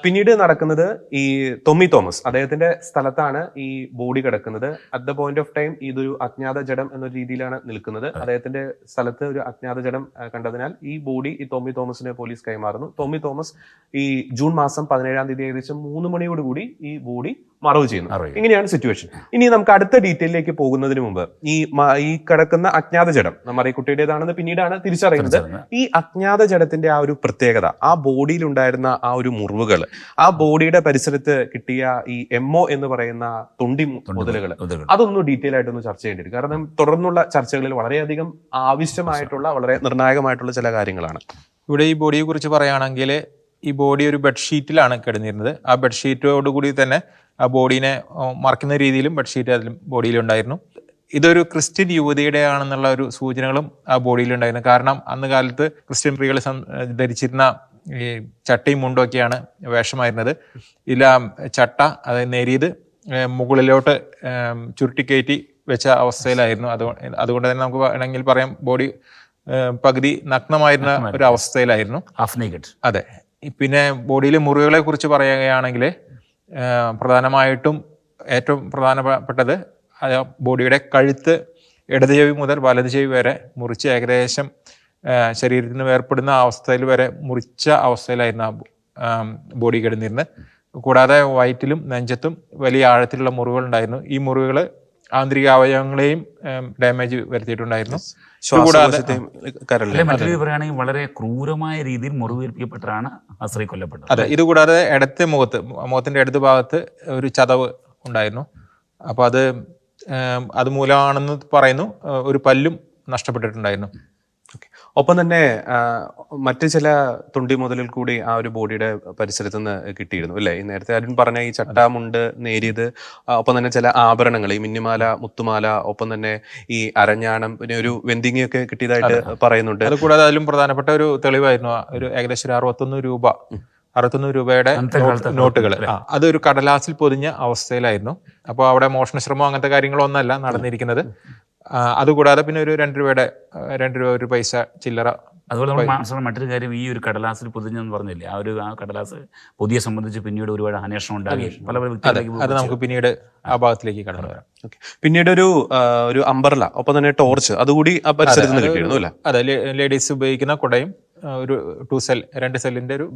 പിന്നീട് നടക്കുന്നത് ഈ തൊമ്മി തോമസ് അദ്ദേഹത്തിന്റെ സ്ഥലത്താണ് ഈ ബോഡി കിടക്കുന്നത്. At the point of time ഇതൊരു അജ്ഞാത ജഡം എന്ന രീതിയിലാണ് നിൽക്കുന്നത്. അദ്ദേഹത്തിന്റെ സ്ഥലത്ത് ഒരു അജ്ഞാത ജഡം കണ്ടതിനാൽ ഈ ബോഡി ഈ തൊമ്മി തോമസിനെ പോലീസ് കൈമാറുന്നു. തൊമ്മി തോമസ് ഈ ജൂൺ മാസം 17-ാം തീയതി ഏകദേശം 3 മണിയോടുകൂടി ഈ ബോഡി മറവ് ചെയ്യുന്നു. ഇങ്ങനെയാണ് സിറ്റുവേഷൻ. ഇനി നമുക്ക് അടുത്ത ഡീറ്റെയിലേക്ക് പോകുന്നതിന് മുമ്പ് ഈ കിടക്കുന്ന അജ്ഞാത ജഡം മറിയക്കുട്ടിയുടേതാണെന്ന് പിന്നീടാണ് തിരിച്ചറിയുന്നത്. ഈ അജ്ഞാത ജഡത്തിന്റെ ആ ഒരു പ്രത്യേകത, ആ ബോഡിയിൽ ഉണ്ടായിരുന്ന ആ ഒരു മുറിവുകൾ, ആ ബോഡിയുടെ പരിസരത്ത് കിട്ടിയ ഈ MO എന്ന് പറയുന്ന തൊണ്ടി മുതലുകൾ, അതൊന്നും ഡീറ്റെയിൽ ആയിട്ടൊന്ന് ചർച്ച ചെയ്യേണ്ടി വരും. കാരണം തുടർന്നുള്ള ചർച്ചകളിൽ വളരെയധികം ആവശ്യമായിട്ടുള്ള, വളരെ നിർണായകമായിട്ടുള്ള ചില കാര്യങ്ങളാണ്. ഇവിടെ ഈ ബോഡിയെ കുറിച്ച് പറയുകയാണെങ്കിൽ, ഈ ബോഡി ഒരു ബെഡ്ഷീറ്റിലാണ് കിടന്നിരുന്നത്. ആ ബെഡ്ഷീറ്റോടുകൂടി തന്നെ ആ ബോഡീനെ മറക്കുന്ന രീതിയിലും ബെഡ്ഷീറ്റ് അതിലും ബോഡിയിലുണ്ടായിരുന്നു. ഇതൊരു ക്രിസ്ത്യൻ യുവതിയുടെ ആണെന്നുള്ള ഒരു സൂചനകളും ആ ബോഡിയിൽ ഉണ്ടായിരുന്നു. കാരണം അന്ന് കാലത്ത് ക്രിസ്ത്യൻ സ്ത്രീകൾ ധരിച്ചിരുന്ന ഈ ചട്ടയും മുണ്ടൊക്കെയാണ് വേഷമായിരുന്നത്. ഇതിൽ ചട്ട അതായത് നേരിയത് മുകളിലോട്ട് ചുരുട്ടിക്കയറ്റി വെച്ച അവസ്ഥയിലായിരുന്നു. അതുകൊണ്ട് തന്നെ നമുക്ക് വേണമെങ്കിൽ പറയാം ബോഡി പകുതി നഗ്നമായിരുന്ന ഒരു അവസ്ഥയിലായിരുന്നു. അതെ. പിന്നെ ബോഡിയിലെ മുറിവുകളെ കുറിച്ച് പറയുകയാണെങ്കിൽ പ്രധാനമായിട്ടും ഏറ്റവും പ്രധാനപ്പെട്ടത് ബോഡിയുടെ കഴുത്ത് ഇടത് ചെവി മുതൽ വലത് ചെവി വരെ മുറിച്ച് ഏകദേശം ശരീരത്തിൽ നിന്ന് വേർപ്പെടുന്ന അവസ്ഥയിൽ വരെ മുറിച്ച അവസ്ഥയിലായിരുന്നു ആ ബോഡി കിടന്നിരുന്നത്. കൂടാതെ വയറ്റിലും നെഞ്ചത്തും വലിയ ആഴത്തിലുള്ള മുറിവുകൾ ഉണ്ടായിരുന്നു. ഈ മുറിവുകൾ ആന്തരിക അവയവങ്ങളെയും ഡാമേജ് വരുത്തിയിട്ടുണ്ടായിരുന്നു. മറ്റൊരു പറയുകയാണെങ്കിൽ വളരെ ക്രൂരമായ രീതിയിൽ മുറിവേൽപ്പിക്കപ്പെട്ടാണ് ആ സ്ത്രീ കൊല്ലപ്പെട്ടത്. അതെ. ഇതുകൂടാതെ ഇടത്തെ മുഖത്തിന്റെ ഇടത് ഭാഗത്ത് ഒരു ചതവ് ഉണ്ടായിരുന്നു. അപ്പൊ അത് മൂലമാണെന്ന് പറയുന്നു. ഒരു പല്ലും നഷ്ടപ്പെട്ടിട്ടുണ്ടായിരുന്നു. ഒപ്പം തന്നെ മറ്റ് ചില തുണ്ടി മുതലിൽ കൂടി ആ ഒരു ബോഡിയുടെ പരിസരത്ത് നിന്ന് കിട്ടിയിരുന്നു അല്ലേ? ഈ നേരത്തെ അരുൺ പറഞ്ഞ ഈ ചട്ടാമുണ്ട്, നേരിയത്, ഒപ്പം തന്നെ ചില ആഭരണങ്ങൾ, ഈ മിന്നിമാല, മുത്തുമാല, ഒപ്പം തന്നെ ഈ അരഞ്ഞാണം, പിന്നെ ഒരു വെന്തിങ്ങയൊക്കെ കിട്ടിയതായിട്ട് പറയുന്നുണ്ട്. അതുകൂടാതെ അതിലും പ്രധാനപ്പെട്ട ഒരു തെളിവായിരുന്നു ഏകദേശം 61 രൂപയുടെ നോട്ടുകൾ. അതൊരു കടലാസിൽ പൊതിഞ്ഞ അവസ്ഥയിലായിരുന്നു. അപ്പോൾ അവിടെ മോഷണശ്രമം അങ്ങനത്തെ കാര്യങ്ങളൊന്നല്ല നടന്നിരിക്കുന്നത്. അതുകൂടാതെ പിന്നെ ഒരു 2 രൂപ ഒരു പൈസ ചില്ലറ. അതുപോലെ നമ്മൾ മറ്റൊരു കാര്യം, ഈ ഒരു കടലാസിൽ പൊതിഞ്ഞെന്ന് പറഞ്ഞില്ലേ, ആ കടലാസ് പൊതിയെ സംബന്ധിച്ച് പിന്നീട് ഒരുപാട് അന്വേഷണം ഉണ്ടാകും. അത് നമുക്ക് പിന്നീട് ആ ഭാഗത്തിലേക്ക് കടന്നു വരാം. പിന്നീട് ഒരു അംബർല, ഒപ്പം തന്നെ ടോർച്ച് അതുകൂടി ആ പരിസരത്ത് നിന്ന് കിട്ടിയിരുന്നു അല്ലേ? അതെ. ലേഡീസ് ഉപയോഗിക്കുന്ന കുടയും ഒരു 2 സെല്ലിന്റെ ഒരു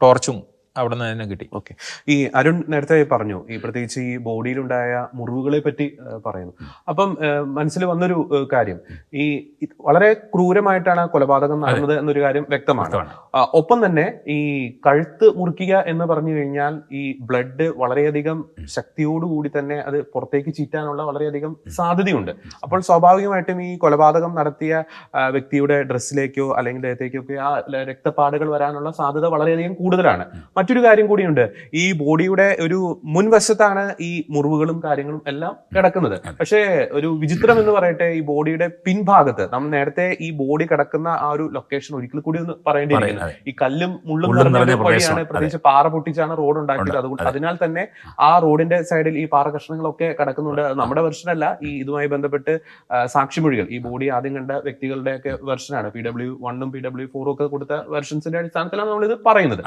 ടോർച്ചും അവിടെ നിന്ന് തന്നെ കിട്ടി. ഓക്കെ. ഈ അരുൺ നേരത്തെ പറഞ്ഞു ഈ പ്രത്യേകിച്ച് ഈ ബോഡിയിലുണ്ടായ മുറിവുകളെ പറ്റി പറയുന്നു. അപ്പം മനസ്സിൽ വന്നൊരു കാര്യം, ഈ വളരെ ക്രൂരമായിട്ടാണ് കൊലപാതകം നടന്നത് എന്നൊരു കാര്യം വ്യക്തമാണ്. ഒപ്പം തന്നെ ഈ കഴുത്ത് മുറിക്കുക എന്ന് പറഞ്ഞു കഴിഞ്ഞാൽ ഈ ബ്ലഡ് വളരെയധികം ശക്തിയോടുകൂടി തന്നെ അത് പുറത്തേക്ക് ചീറ്റാനുള്ള വളരെയധികം സാധ്യതയുണ്ട്. അപ്പോൾ സ്വാഭാവികമായിട്ടും ഈ കൊലപാതകം നടത്തിയ വ്യക്തിയുടെ ഡ്രസ്സിലേക്കോ അല്ലെങ്കിൽ ദേഹത്തേക്കോ ഒക്കെ ആ രക്തപ്പാടുകൾ വരാനുള്ള സാധ്യത വളരെയധികം കൂടുതലാണ്. മറ്റൊരു കാര്യം കൂടിയുണ്ട്, ഈ ബോഡിയുടെ ഒരു മുൻവശത്താണ് ഈ മുറിവുകളും കാര്യങ്ങളും എല്ലാം കിടക്കുന്നത്. പക്ഷേ ഒരു വിചിത്രം എന്ന് പറയട്ടെ, ഈ ബോഡിയുടെ പിൻഭാഗത്ത് നമ്മൾ നേരത്തെ ഈ ബോഡി കിടക്കുന്ന ആ ഒരു ലൊക്കേഷൻ ഒരിക്കൽ കൂടി ഒന്ന് പറയേണ്ടിയിരിക്കുന്നത്, ഈ കല്ലും മുള്ളും നിറഞ്ഞ വഴിയാണ്, പ്രത്യേകിച്ച് പാറ പൊട്ടിച്ചാണ് റോഡ് ഉണ്ടാക്കിയത്. അതുകൊണ്ട് അതിനാൽ തന്നെ ആ റോഡിന്റെ സൈഡിൽ ഈ പാറ കഷ്ണങ്ങളൊക്കെ കിടക്കുന്നുണ്ട്. നമ്മുടെ വെർഷനല്ല, ഈ ഇതുമായി ബന്ധപ്പെട്ട് സാക്ഷിമൊഴികൾ, ഈ ബോഡി ആദ്യം കണ്ട വ്യക്തികളുടെ ഒക്കെ വെർഷനാണ്. PW1 PW4 ഒക്കെ കൊടുത്ത വെർഷൻസിന്റെ അടിസ്ഥാനത്തിലാണ് നമ്മൾ ഇത് പറയുന്നത്.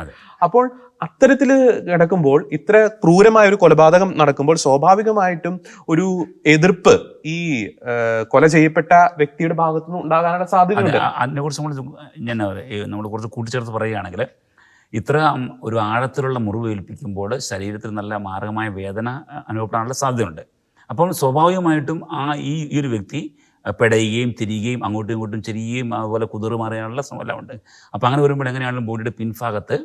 അപ്പോൾ അത്തരത്തില് കിടക്കുമ്പോൾ, ഇത്ര ക്രൂരമായ ഒരു കൊലപാതകം നടക്കുമ്പോൾ സ്വാഭാവികമായിട്ടും ഒരു എതിർപ്പ് ഈ കൊല ചെയ്യപ്പെട്ട വ്യക്തിയുടെ ഭാഗത്തുനിന്ന് ഉണ്ടാകാനുള്ള സാധ്യതയുണ്ട്. അതിനെക്കുറിച്ച് നമ്മൾ കുറച്ച് കൂട്ടിച്ചേർത്ത് പറയുകയാണെങ്കിൽ, ഇത്ര ഒരു ആഴത്തിലുള്ള മുറിവ് ഏൽപ്പിക്കുമ്പോൾ ശരീരത്തിൽ നല്ല മാരകമായ വേദന അനുഭവപ്പെടാനുള്ള സാധ്യതയുണ്ട്. അപ്പോൾ സ്വാഭാവികമായിട്ടും ഈ ഒരു വ്യക്തി പെടയുകയും തിരിയുകയും അങ്ങോട്ടും ഇങ്ങോട്ടും ചെരിയുകയും അതുപോലെ കുതിറുമാറിയാനുള്ള സമയമുണ്ട്. അപ്പോൾ അങ്ങനെ വരുമ്പോൾ എങ്ങനെയാണെങ്കിലും ബോഡിയുടെ പിൻഭാഗത്ത്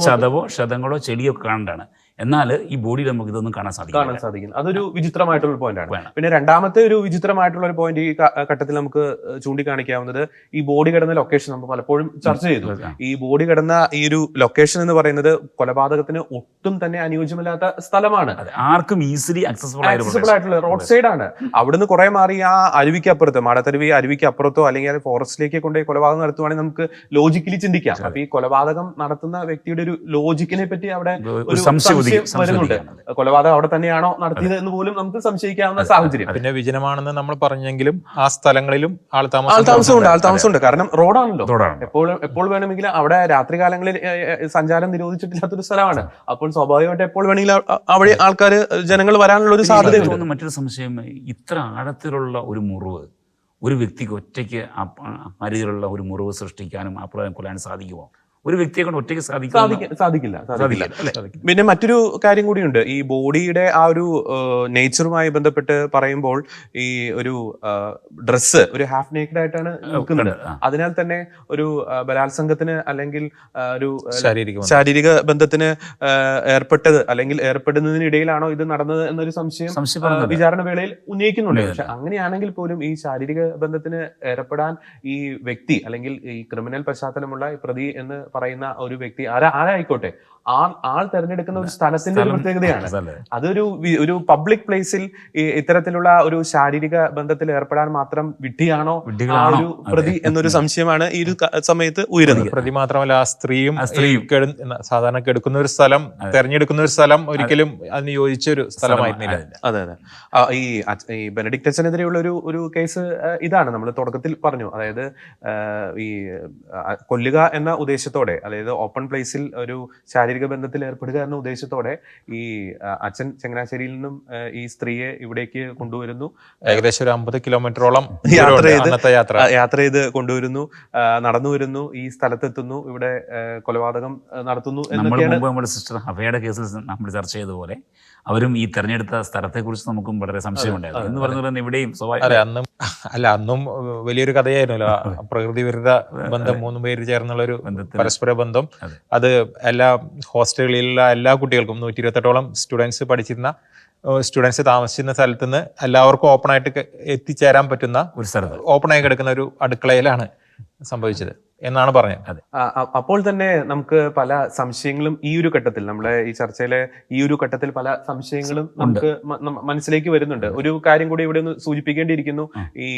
ചതവോ ക്ഷതങ്ങളോ ചെടിയോ കാണേണ്ടതാണ്. എന്നാൽ ഈ ബോഡിയിൽ നമുക്ക് ഇതൊന്നും കാണാൻ സാധിക്കും. അതൊരു വിചിത്രമായിട്ടുള്ള പോയിന്റാണ്. പിന്നെ രണ്ടാമത്തെ ഒരു വിചിത്രമായിട്ടുള്ള ഒരു പോയിന്റ് ഈ ഘട്ടത്തിൽ നമുക്ക് ചൂണ്ടിക്കാണിക്കാവുന്നത്, ഈ ബോഡി കിടന്ന ലൊക്കേഷൻ നമ്മൾ പലപ്പോഴും ചർച്ച ചെയ്തു. ഈ ബോഡി കിടന്ന ഈ ഒരു ലൊക്കേഷൻ എന്ന് പറയുന്നത് കൊലപാതകത്തിന് ഒട്ടും തന്നെ അനുയോജ്യമല്ലാത്ത സ്ഥലമാണ്. ആർക്കും ഈസിലി ആക്സസിബിൾ ആയിട്ടുള്ള റോഡ് സൈഡ് ആണ്. അവിടുന്ന് കുറെ മാറി ആ അരുവിക്കപ്പുറത്ത്, മാടത്തരുവി അരുവിക്കപ്പുറത്തോ അല്ലെങ്കിൽ ഫോറസ്റ്റിലേക്ക് കൊണ്ടുപോയി കൊലപാതകം നടത്തുവാണെങ്കിൽ നമുക്ക് ലോജിക്കലി ചിന്തിക്കാം. അപ്പൊ ഈ കൊലപാതകം നടത്തുന്ന വ്യക്തിയുടെ ഒരു ലോജിക്കിനെ പറ്റി അവിടെ ഒരു സംശയം വരുന്നുണ്ട്. കൊലപാതകം അവിടെ തന്നെയാണോ നടത്തിയത് എന്ന് പോലും നമുക്ക് സംശയിക്കാവുന്ന സാഹചര്യം. പിന്നെ വിജനമാണെന്ന് നമ്മൾ പറഞ്ഞെങ്കിലും ആ സ്ഥലങ്ങളിലും ആൾതാമസമുണ്ട്. കാരണം റോഡാണല്ലോ. എപ്പോൾ വേണമെങ്കിലും അവിടെ രാത്രികാലങ്ങളിൽ സഞ്ചാരം നിരോധിച്ചിട്ടില്ലാത്തൊരു സ്ഥലമാണ്. അപ്പോൾ സ്വാഭാവികമായിട്ട് എപ്പോൾ വേണമെങ്കിലും അവിടെ ജനങ്ങൾ വരാനുള്ള ഒരു സാധ്യതയുണ്ട്. മറ്റൊരു സംശയം, ഇത്ര ആഴത്തിലുള്ള ഒരു മുറിവ് ഒരു വ്യക്തിക്ക് ഒറ്റയ്ക്ക് ആ രീതിയിലുള്ള ഒരു മുറിവ് സൃഷ്ടിക്കാനും അപ്രകാരം കൊല്ലാനും സാധിക്കുമോ? ഒരു വ്യക്തിയെ കൊണ്ട് ഒറ്റയ്ക്ക് സാധിക്കില്ല. പിന്നെ മറ്റൊരു കാര്യം കൂടിയുണ്ട്, ഈ ബോഡിയുടെ ആ ഒരു നേച്ചറുമായി ബന്ധപ്പെട്ട് പറയുമ്പോൾ ഈ ഒരു ഡ്രസ്സ് ഒരു ഹാഫ് നേക്കഡ് ആയിട്ടാണ് നിൽക്കുന്നത്. അതിനാൽ തന്നെ ഒരു ബലാത്സംഗത്തിന് അല്ലെങ്കിൽ ഒരു ശാരീരിക ബന്ധത്തിന് ഏർപ്പെട്ടത് അല്ലെങ്കിൽ ഏർപ്പെടുന്നതിനിടയിലാണോ ഇത് നടന്നത് എന്നൊരു സംശയം വിചാരണ വേളയിൽ ഉന്നയിക്കുന്നുണ്ട്. പക്ഷെ അങ്ങനെയാണെങ്കിൽ പോലും ഈ ശാരീരിക ബന്ധത്തിന് ഏർപ്പെടാൻ ഈ വ്യക്തി അല്ലെങ്കിൽ ഈ ക്രിമിനൽ പശ്ചാത്തലമുള്ള ഈ പ്രതി എന്ന് പറയുന്ന ഒരു വ്യക്തി ആരായിക്കോട്ടെ, ആൾ തെരഞ്ഞെടുക്കുന്ന ഒരു സ്ഥലത്തിന്റെ ഒരു പ്രത്യേകതയാണ്. സ്ഥലം. അതൊരു ഒരു പബ്ലിക് പ്ലേസിൽ ഇത്തരത്തിലുള്ള ഒരു ശാരീരിക ബന്ധത്തിൽ ഏർപ്പെടാൻ മാത്രം വിഡ്ഢിയാണോ ആ വിഡ്ഢികളാണോ? ഒരു പ്രതി എന്നൊരു സംശയമാണ് ഈ ഒരു സമയത്ത് ഉയരുന്നത്. പ്രതി മാത്രമല്ല ആ സ്ത്രീയും സ്ത്രീയും. സാധാരണ കെടുക്കുന്ന ഒരു സ്ഥലം തെരഞ്ഞെടുക്കുന്ന ഒരു സ്ഥലം ഒരിക്കലും അതിന് യോജിച്ച ഒരു സ്ഥലമായിരുന്നില്ല. അതെ അതെ. ഈ ബെനഡിക്ട് അച്ഛനെതിരെയുള്ള ഒരു കേസ് ഇതാണ് നമ്മൾ തുടക്കത്തിൽ പറഞ്ഞു. അതായത് ഈ കൊല്ലുക എന്ന ഉദ്ദേശത്തോടെ, അതായത് ഓപ്പൺ പ്ലേസിൽ ഒരു ശാരീരിക ബന്ധത്തിൽ ഏർപ്പെടുക എന്ന ഉദ്ദേശത്തോടെ ഈ അച്ഛൻ ചങ്ങനാശ്ശേരിയിൽ നിന്നും ഈ സ്ത്രീയെ ഇവിടേക്ക് കൊണ്ടുവരുന്നു. ഏകദേശം ഒരു 50 കിലോമീറ്ററോളം യാത്ര ചെയ്ത് കൊണ്ടുവരുന്നു, നടന്നു വരുന്നു, ഈ സ്ഥലത്തെത്തുന്നു, ഇവിടെ കൊലപാതകം നടത്തുന്നു എന്നൊക്കെയാണ്. സിസ്റ്റർ അഭയുടെ കേസിൽ നമ്മൾ ചർച്ച ചെയ്തതുപോലെ അവരും ഈ തെരഞ്ഞെടുത്ത സ്ഥലത്തെ കുറിച്ച് നമുക്കും വളരെ സംശയമുണ്ടായിരുന്നു എന്ന് പറഞ്ഞതുപോലെ ഇവിടെയും അന്നും വലിയൊരു കഥയായിരുന്നല്ലോ. പ്രകൃതി വിരുദ്ധ ബന്ധം, 3 പേര് ചേർന്നുള്ള ഒരു പരസ്പര ബന്ധം. അത് എല്ലാ ഹോസ്റ്റലുകളിലുള്ള എല്ലാ കുട്ടികൾക്കും 128ഓളം സ്റ്റുഡൻസ് താമസിച്ചിരുന്ന സ്ഥലത്ത് നിന്ന് എല്ലാവർക്കും ഓപ്പണായിട്ട് എത്തിച്ചേരാൻ പറ്റുന്ന ഒരു സ്ഥലത്ത് ഓപ്പണായി കിടക്കുന്ന ഒരു അടുക്കളയിലാണ് സംഭവിച്ചത് എന്നാണ് പറഞ്ഞത്. അപ്പോൾ തന്നെ നമുക്ക് പല സംശയങ്ങളും ഈ ഒരു ഘട്ടത്തിൽ, നമ്മളെ ഈ ചർച്ചയിലെ ഈ ഒരു ഘട്ടത്തിൽ പല സംശയങ്ങളും നമുക്ക് മനസ്സിലേക്ക് വരുന്നുണ്ട്. ഒരു കാര്യം കൂടി ഇവിടെ ഒന്ന് സൂചിപ്പിക്കേണ്ടിയിരിക്കുന്നു. ഈ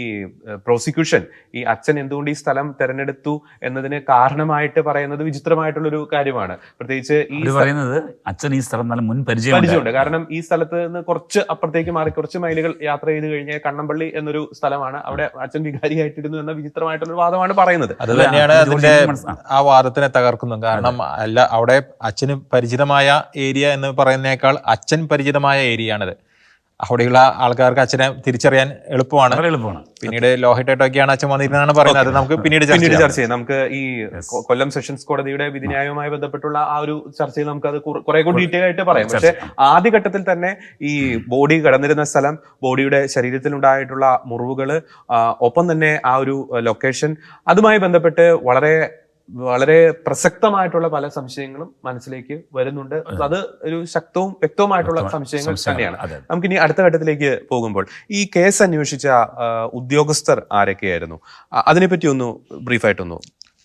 പ്രോസിക്യൂഷൻ ഈ അച്ഛൻ എന്തുകൊണ്ട് ഈ സ്ഥലം തെരഞ്ഞെടുത്തു എന്നതിന് കാരണമായിട്ട് പറയുന്നത് വിചിത്രമായിട്ടുള്ള ഒരു കാര്യമാണ്. പ്രത്യേകിച്ച് ഈ പറയുന്നത് അച്ഛൻ ഈ സ്ഥലം നല്ല മുൻ പരിചയമുണ്ട്. കാരണം ഈ സ്ഥലത്ത് നിന്ന് കുറച്ച് അപ്പുറത്തേക്ക് മാറി കുറച്ച് മൈലുകൾ യാത്ര ചെയ്ത് കഴിഞ്ഞാൽ കണ്ണമ്പള്ളി എന്നൊരു സ്ഥലമാണ്. അവിടെ അച്ഛൻ വികാരിയായിട്ടിരുന്നു എന്ന വിചിത്രമായിട്ടുള്ള ഒരു വാദമാണ് പറയുന്നത്. അത് തന്നെയാണ് അതിന്റെ ആ വാദത്തിനെ തകർക്കുന്നു. കാരണം അവിടെ അച്ഛന് പരിചിതമായ ഏരിയ എന്ന് പറയുന്നേക്കാൾ അച്ഛൻ പരിചിതമായ ഏരിയ ആണിത്. അവിടെയുള്ള ആൾക്കാർക്ക് അച്ഛനെ തിരിച്ചറിയാൻ എളുപ്പമാണ്. പിന്നീട് ലോഹിറ്റൊക്കെയാണ് അച്ഛൻ വന്നിരുന്നതാണ് പറയുന്നത്. അത് നമുക്ക് പിന്നീട് ചർച്ച ചെയ്യാം. നമുക്ക് ഈ കൊല്ലം സെഷൻസ് കോടതിയുടെ വിധിന്യായവുമായി ബന്ധപ്പെട്ടുള്ള ആ ഒരു ചർച്ചയിൽ നമുക്ക് അത് കുറെ കൂടി ഡീറ്റെയിൽ ആയിട്ട് പറയാം. പക്ഷെ ആദ്യഘട്ടത്തിൽ തന്നെ ഈ ബോഡി കിടന്നിരുന്ന സ്ഥലം, ബോഡിയുടെ ശരീരത്തിൽ ഉണ്ടായിട്ടുള്ള മുറിവുകള്, ഒപ്പം തന്നെ ആ ഒരു ലൊക്കേഷൻ, അതുമായി ബന്ധപ്പെട്ട് വളരെ പ്രസക്തമായിട്ടുള്ള പല സംശയങ്ങളും മനസ്സിലേക്ക് വരുന്നുണ്ട്. അത് ഒരു ശക്തവും വ്യക്തവുമായിട്ടുള്ള സംശയങ്ങൾ തന്നെയാണ്. നമുക്കിനി അടുത്ത ഘട്ടത്തിലേക്ക് പോകുമ്പോൾ ഈ കേസ് അന്വേഷിച്ച ഉദ്യോഗസ്ഥർ ആരൊക്കെയായിരുന്നു, അതിനെപ്പറ്റി ഒന്ന് ബ്രീഫായിട്ടൊന്നു.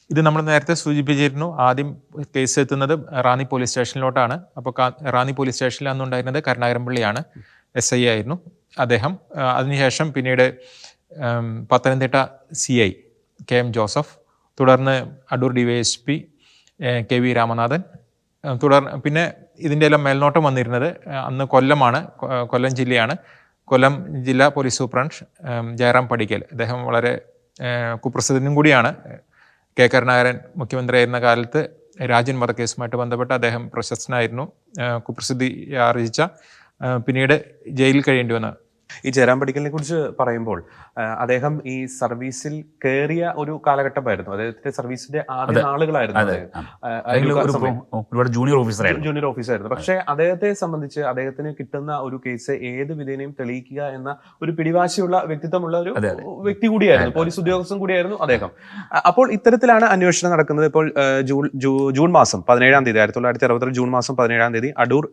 ഇത് നമ്മൾ നേരത്തെ സൂചിപ്പിച്ചിരുന്നു. ആദ്യം കേസ് എത്തുന്നത് റാന്നി പോലീസ് സ്റ്റേഷനിലോട്ടാണ്. അപ്പോൾ റാന്നി പോലീസ് സ്റ്റേഷനിൽ അന്നുണ്ടായിരുന്നത് കരുണാകരൻപള്ളിയാണ്, SI ആയിരുന്നു അദ്ദേഹം. അതിനുശേഷം പിന്നീട് പത്തനംതിട്ട CI KM ജോസഫ്, തുടർന്ന് അടൂർ DYSP KV രാമനാഥൻ, പിന്നെ ഇതിൻ്റെ എല്ലാം മേൽനോട്ടം വന്നിരുന്നത് അന്ന് കൊല്ലം ജില്ലയാണ്. കൊല്ലം ജില്ലാ പോലീസ് സൂപ്രണ്ട് ജയറാം പടിക്കൽ, അദ്ദേഹം വളരെ കുപ്രസിദ്ധനും കൂടിയാണ്. കരുണാകരൻ മുഖ്യമന്ത്രിയായിരുന്ന കാലത്ത് രാജൻ വധക്കേസുമായിട്ട് ബന്ധപ്പെട്ട് അദ്ദേഹം പ്രശസ്തനായിരുന്നു, കുപ്രസിദ്ധി ആർജിച്ച, പിന്നീട് ജയിലിൽ കഴിയേണ്ടി വന്ന. ഈ ജയറാം പടിക്കലിനെ കുറിച്ച് പറയുമ്പോൾ അദ്ദേഹം ഈ സർവീസിൽ കയറിയ ഒരു കാലഘട്ടമായിരുന്നു. അദ്ദേഹത്തിന്റെ സർവീസിന്റെ ആദ്യ നാളുകളായിരുന്നു. ജൂനിയർ ഓഫീസറായിരുന്നു. പക്ഷെ അദ്ദേഹത്തെ സംബന്ധിച്ച് അദ്ദേഹത്തിന് കിട്ടുന്ന ഒരു കേസ് ഏത് വിധേനയും തെളിയിക്കുക എന്ന ഒരു പിടിവാശിയുള്ള വ്യക്തിത്വമുള്ള ഒരു വ്യക്തി കൂടിയായിരുന്നു, പോലീസ് ഉദ്യോഗസ്ഥൻ കൂടിയായിരുന്നു അദ്ദേഹം. അപ്പോൾ ഇത്തരത്തിലാണ് അന്വേഷണം നടക്കുന്നത്. ഇപ്പോൾ ജൂൺ മാസം 17-ാം തീയതി 1966 ജൂൺ മാസം 17-ാം തീയതി അടൂർ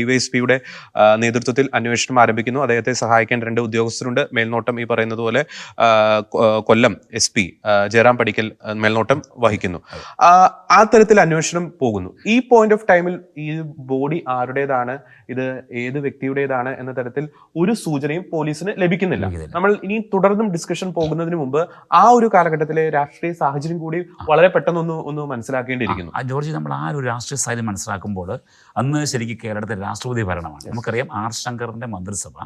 DYSPയുടെ നേതൃത്വത്തിൽ അന്വേഷണം ആരംഭിക്കുന്നു. അദ്ദേഹത്തെ സഹായിക്കാൻ 2 ഉദ്യോഗസ്ഥരുണ്ട്. മേൽനോട്ടം ഈ പറയുന്നത് പോലെ കൊല്ലം SP ജയറാം പടിക്കൽ മേൽനോട്ടം വഹിക്കുന്നു. ആ തരത്തിൽ അന്വേഷണം പോകുന്നു. ഈ പോയിന്റ് ഓഫ് ടൈമിൽ ഈ ബോഡി ആരുടേതാണ്, ഇത് ഏത് വ്യക്തിയുടേതാണ് എന്ന തരത്തിൽ ഒരു സൂചനയും പോലീസിന് ലഭിക്കുന്നില്ല. നമ്മൾ ഇനി തുടർന്നും ഡിസ്കഷൻ പോകുന്നതിന് മുമ്പ് ആ ഒരു കാലഘട്ടത്തിലെ രാഷ്ട്രീയ സാഹചര്യം കൂടി വളരെ പെട്ടെന്ന് ഒന്ന് മനസ്സിലാക്കേണ്ടിയിരിക്കുന്നു. ജോർജ്, നമ്മൾ ആ ഒരു രാഷ്ട്രീയ സാഹചര്യം മനസ്സിലാക്കുമ്പോൾ അന്ന് ശരിക്കും കേരളത്തിലെ രാഷ്ട്രപതി ഭരണമാണ്. നമുക്കറിയാം R ശങ്കറിന്റെ മന്ത്രിസഭ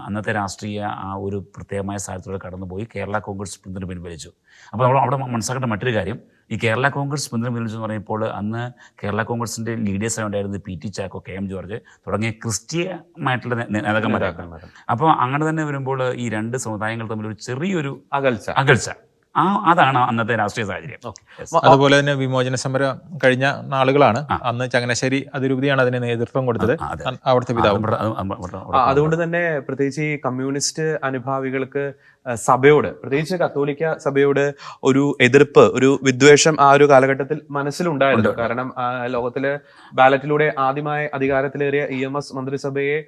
അന്നത്തെ രാഷ്ട്രീയ ആ ഒരു പ്രത്യേകമായ സാഹചര്യത്തിലൂടെ കടന്നുപോയി കേരള കോൺഗ്രസ് പിന്തുണച്ചു. അപ്പോൾ നമ്മൾ അവിടെ മനസ്സിലാക്കേണ്ട മറ്റൊരു കാര്യം, ഈ കേരള കോൺഗ്രസ് പിന്തുണച്ചു എന്ന് പറയുമ്പോൾ അന്ന് കേരള കോൺഗ്രസിൻ്റെ ലീഡേഴ്സായി ഉണ്ടായിരുന്നത് PT ചാക്കോ, KM ജോർജ് തുടങ്ങിയ ക്രിസ്ത്യമായിട്ടുള്ള നേതാക്കന്മാരാണ്. അപ്പോൾ അങ്ങനെ തന്നെ വരുമ്പോൾ ഈ 2 സമുദായങ്ങൾ തമ്മിലൊരു ചെറിയൊരു അകൽച്ച അതാണ് അന്നത്തെ രാഷ്ട്രീയ സാഹചര്യം. അതുപോലെ തന്നെ വിമോചന സമരം കഴിഞ്ഞ നാളുകളാണ്. അന്ന് ചങ്ങനാശ്ശേരി അതിരൂപതയാണ് അതിന് നേതൃത്വം കൊടുത്തത്, അവിടുത്തെ പിതാവ്. അതുകൊണ്ട് തന്നെ പ്രത്യേകിച്ച് ഈ കമ്മ്യൂണിസ്റ്റ് അനുഭാവികൾക്ക് സഭയോട്, പ്രത്യേകിച്ച് കത്തോലിക്ക സഭയോട് ഒരു എതിർപ്പ്, ഒരു വിദ്വേഷം ആ ഒരു കാലഘട്ടത്തിൽ മനസ്സിലുണ്ടായിരുന്നു. കാരണം ലോകത്തിലെ ബാലറ്റിലൂടെ ആദ്യമായി അധികാരത്തിലേറിയ EMS മന്ത്രിസഭയെ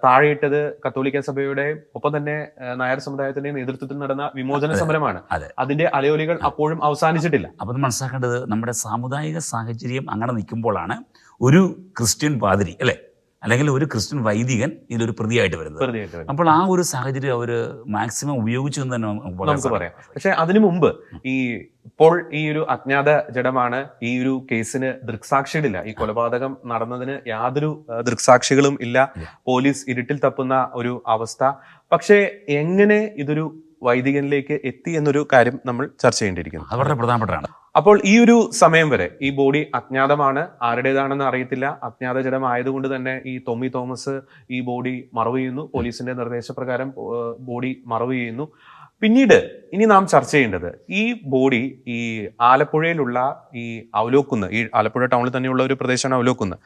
താഴെയിട്ടത് കത്തോലിക്ക സഭയുടെ ഒപ്പം തന്നെ നായർ സമുദായത്തിന്റെ നേതൃത്വത്തിൽ നടന്ന വിമോചന സമരമാണ്. അതിന്റെ അലയൊലികൾ അപ്പോഴും അവസാനിച്ചിട്ടില്ല. അപ്പം മനസ്സിലാക്കേണ്ടത് നമ്മുടെ സാമുദായിക സാഹചര്യം അങ്ങനെ നിൽക്കുമ്പോഴാണ് ഒരു ക്രിസ്ത്യൻ പാതിരി അല്ലെങ്കിൽ ഒരു ക്രിസ്ത്യൻ വൈദികൻ ഇതിലൊരു പ്രതിയായിട്ട് വരുന്നത്. അപ്പോൾ ആ ഒരു സാഹചര്യം അവർ മാക്സിമം ഉപയോഗിച്ചു എന്ന് തന്നെ നമുക്ക് പറയാം. പക്ഷെ അതിനു മുമ്പ് ഇപ്പോൾ ഈ ഒരു അജ്ഞാത ജഡമാണ് ഈ ഒരു കേസിന് ദൃക്സാക്ഷികളില്ല. ഈ കൊലപാതകം നടന്നതിന് യാതൊരു ദൃക്സാക്ഷികളും ഇല്ല. പോലീസ് ഇരുട്ടിൽ തപ്പുന്ന ഒരു അവസ്ഥ. പക്ഷേ എങ്ങനെ ഇതൊരു വൈദികനിലേക്ക് എത്തി എന്നൊരു കാര്യം നമ്മൾ ചർച്ച ചെയ്യേണ്ടിയിരിക്കുന്നു. അത് വളരെ പ്രധാനപ്പെട്ടതാണ്. അപ്പോൾ ഈ ഒരു സമയം വരെ ഈ ബോഡി അജ്ഞാതമാണ്, ആരുടേതാണെന്ന് അറിയത്തില്ല. അജ്ഞാത ജഡമായതുകൊണ്ട് തന്നെ ഈ ടോമി തോമസ് ഈ ബോഡി മറവ് ചെയ്യുന്നു. പോലീസിന്റെ നിർദ്ദേശപ്രകാരം ബോഡി മറവ് ചെയ്യുന്നു. പിന്നീട് ഇനി നാം ചർച്ച ചെയ്യേണ്ടത് ഈ ബോഡി ഈ ആലപ്പുഴയിലുള്ള ഈ അവലോക്കുന്ന്, ഈ ആലപ്പുഴ ടൗണിൽ തന്നെയുള്ള ഒരു പ്രദേശമാണ് അവലോക്കുന്ന്.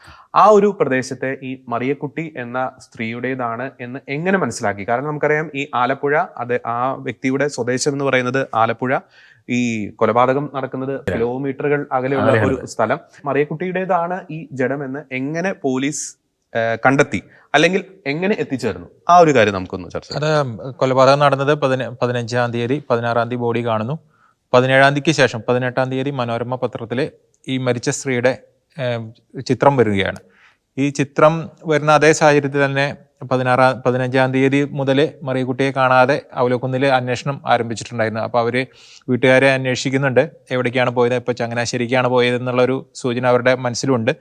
ആ ഒരു പ്രദേശത്തെ ഈ മറിയക്കുട്ടി എന്ന സ്ത്രീയുടേതാണ് എന്ന് എങ്ങനെ മനസ്സിലാക്കി? കാരണം നമുക്കറിയാം ഈ ആലപ്പുഴ, അത് ആ വ്യക്തിയുടെ സ്വദേശം എന്ന് പറയുന്നത് ആലപ്പുഴ. ഈ കൊലപാതകം നടക്കുന്നത് കിലോമീറ്ററുകൾ അകലെയുള്ള ഒരു സ്ഥലം. മറിയക്കുട്ടിയുടേതാണ് ഈ ജഡമെന്ന് എങ്ങനെ പോലീസ് കണ്ടെത്തി, അല്ലെങ്കിൽ എങ്ങനെ എത്തിച്ചേർന്നു? ആ ഒരു കാര്യം നമുക്കൊന്ന് ചർച്ച ചെയ്യാം. അത് കൊലപാതകം നടന്നത് 15-ാം തീയതി, 16-ാം തീയതി ബോഡി കാണുന്നു. 17-ാം തീയതിക്ക് ശേഷം 18-ാം തീയതി മനോരമ പത്രത്തിൽ ഈ മരിച്ച സ്ത്രീയുടെ ചിത്രം വരികയാണ്. ഈ ചിത്രം വരുന്ന അതേ സാഹചര്യത്തിൽ തന്നെ 15-ാം തീയതി മുതൽ മറിയക്കുട്ടിയെ കാണാതെ അവലോക്കുന്നിൽ അന്വേഷണം ആരംഭിച്ചിട്ടുണ്ടായിരുന്നു. അപ്പോൾ അവർ വീട്ടുകാരെ അന്വേഷിക്കുന്നുണ്ട്, എവിടേക്കാണ് പോയത്, ഇപ്പോൾ ചങ്ങനാശ്ശേരിക്കാണ് പോയതെന്നുള്ളൊരു സൂചന അവരുടെ മനസ്സിലുണ്ട്.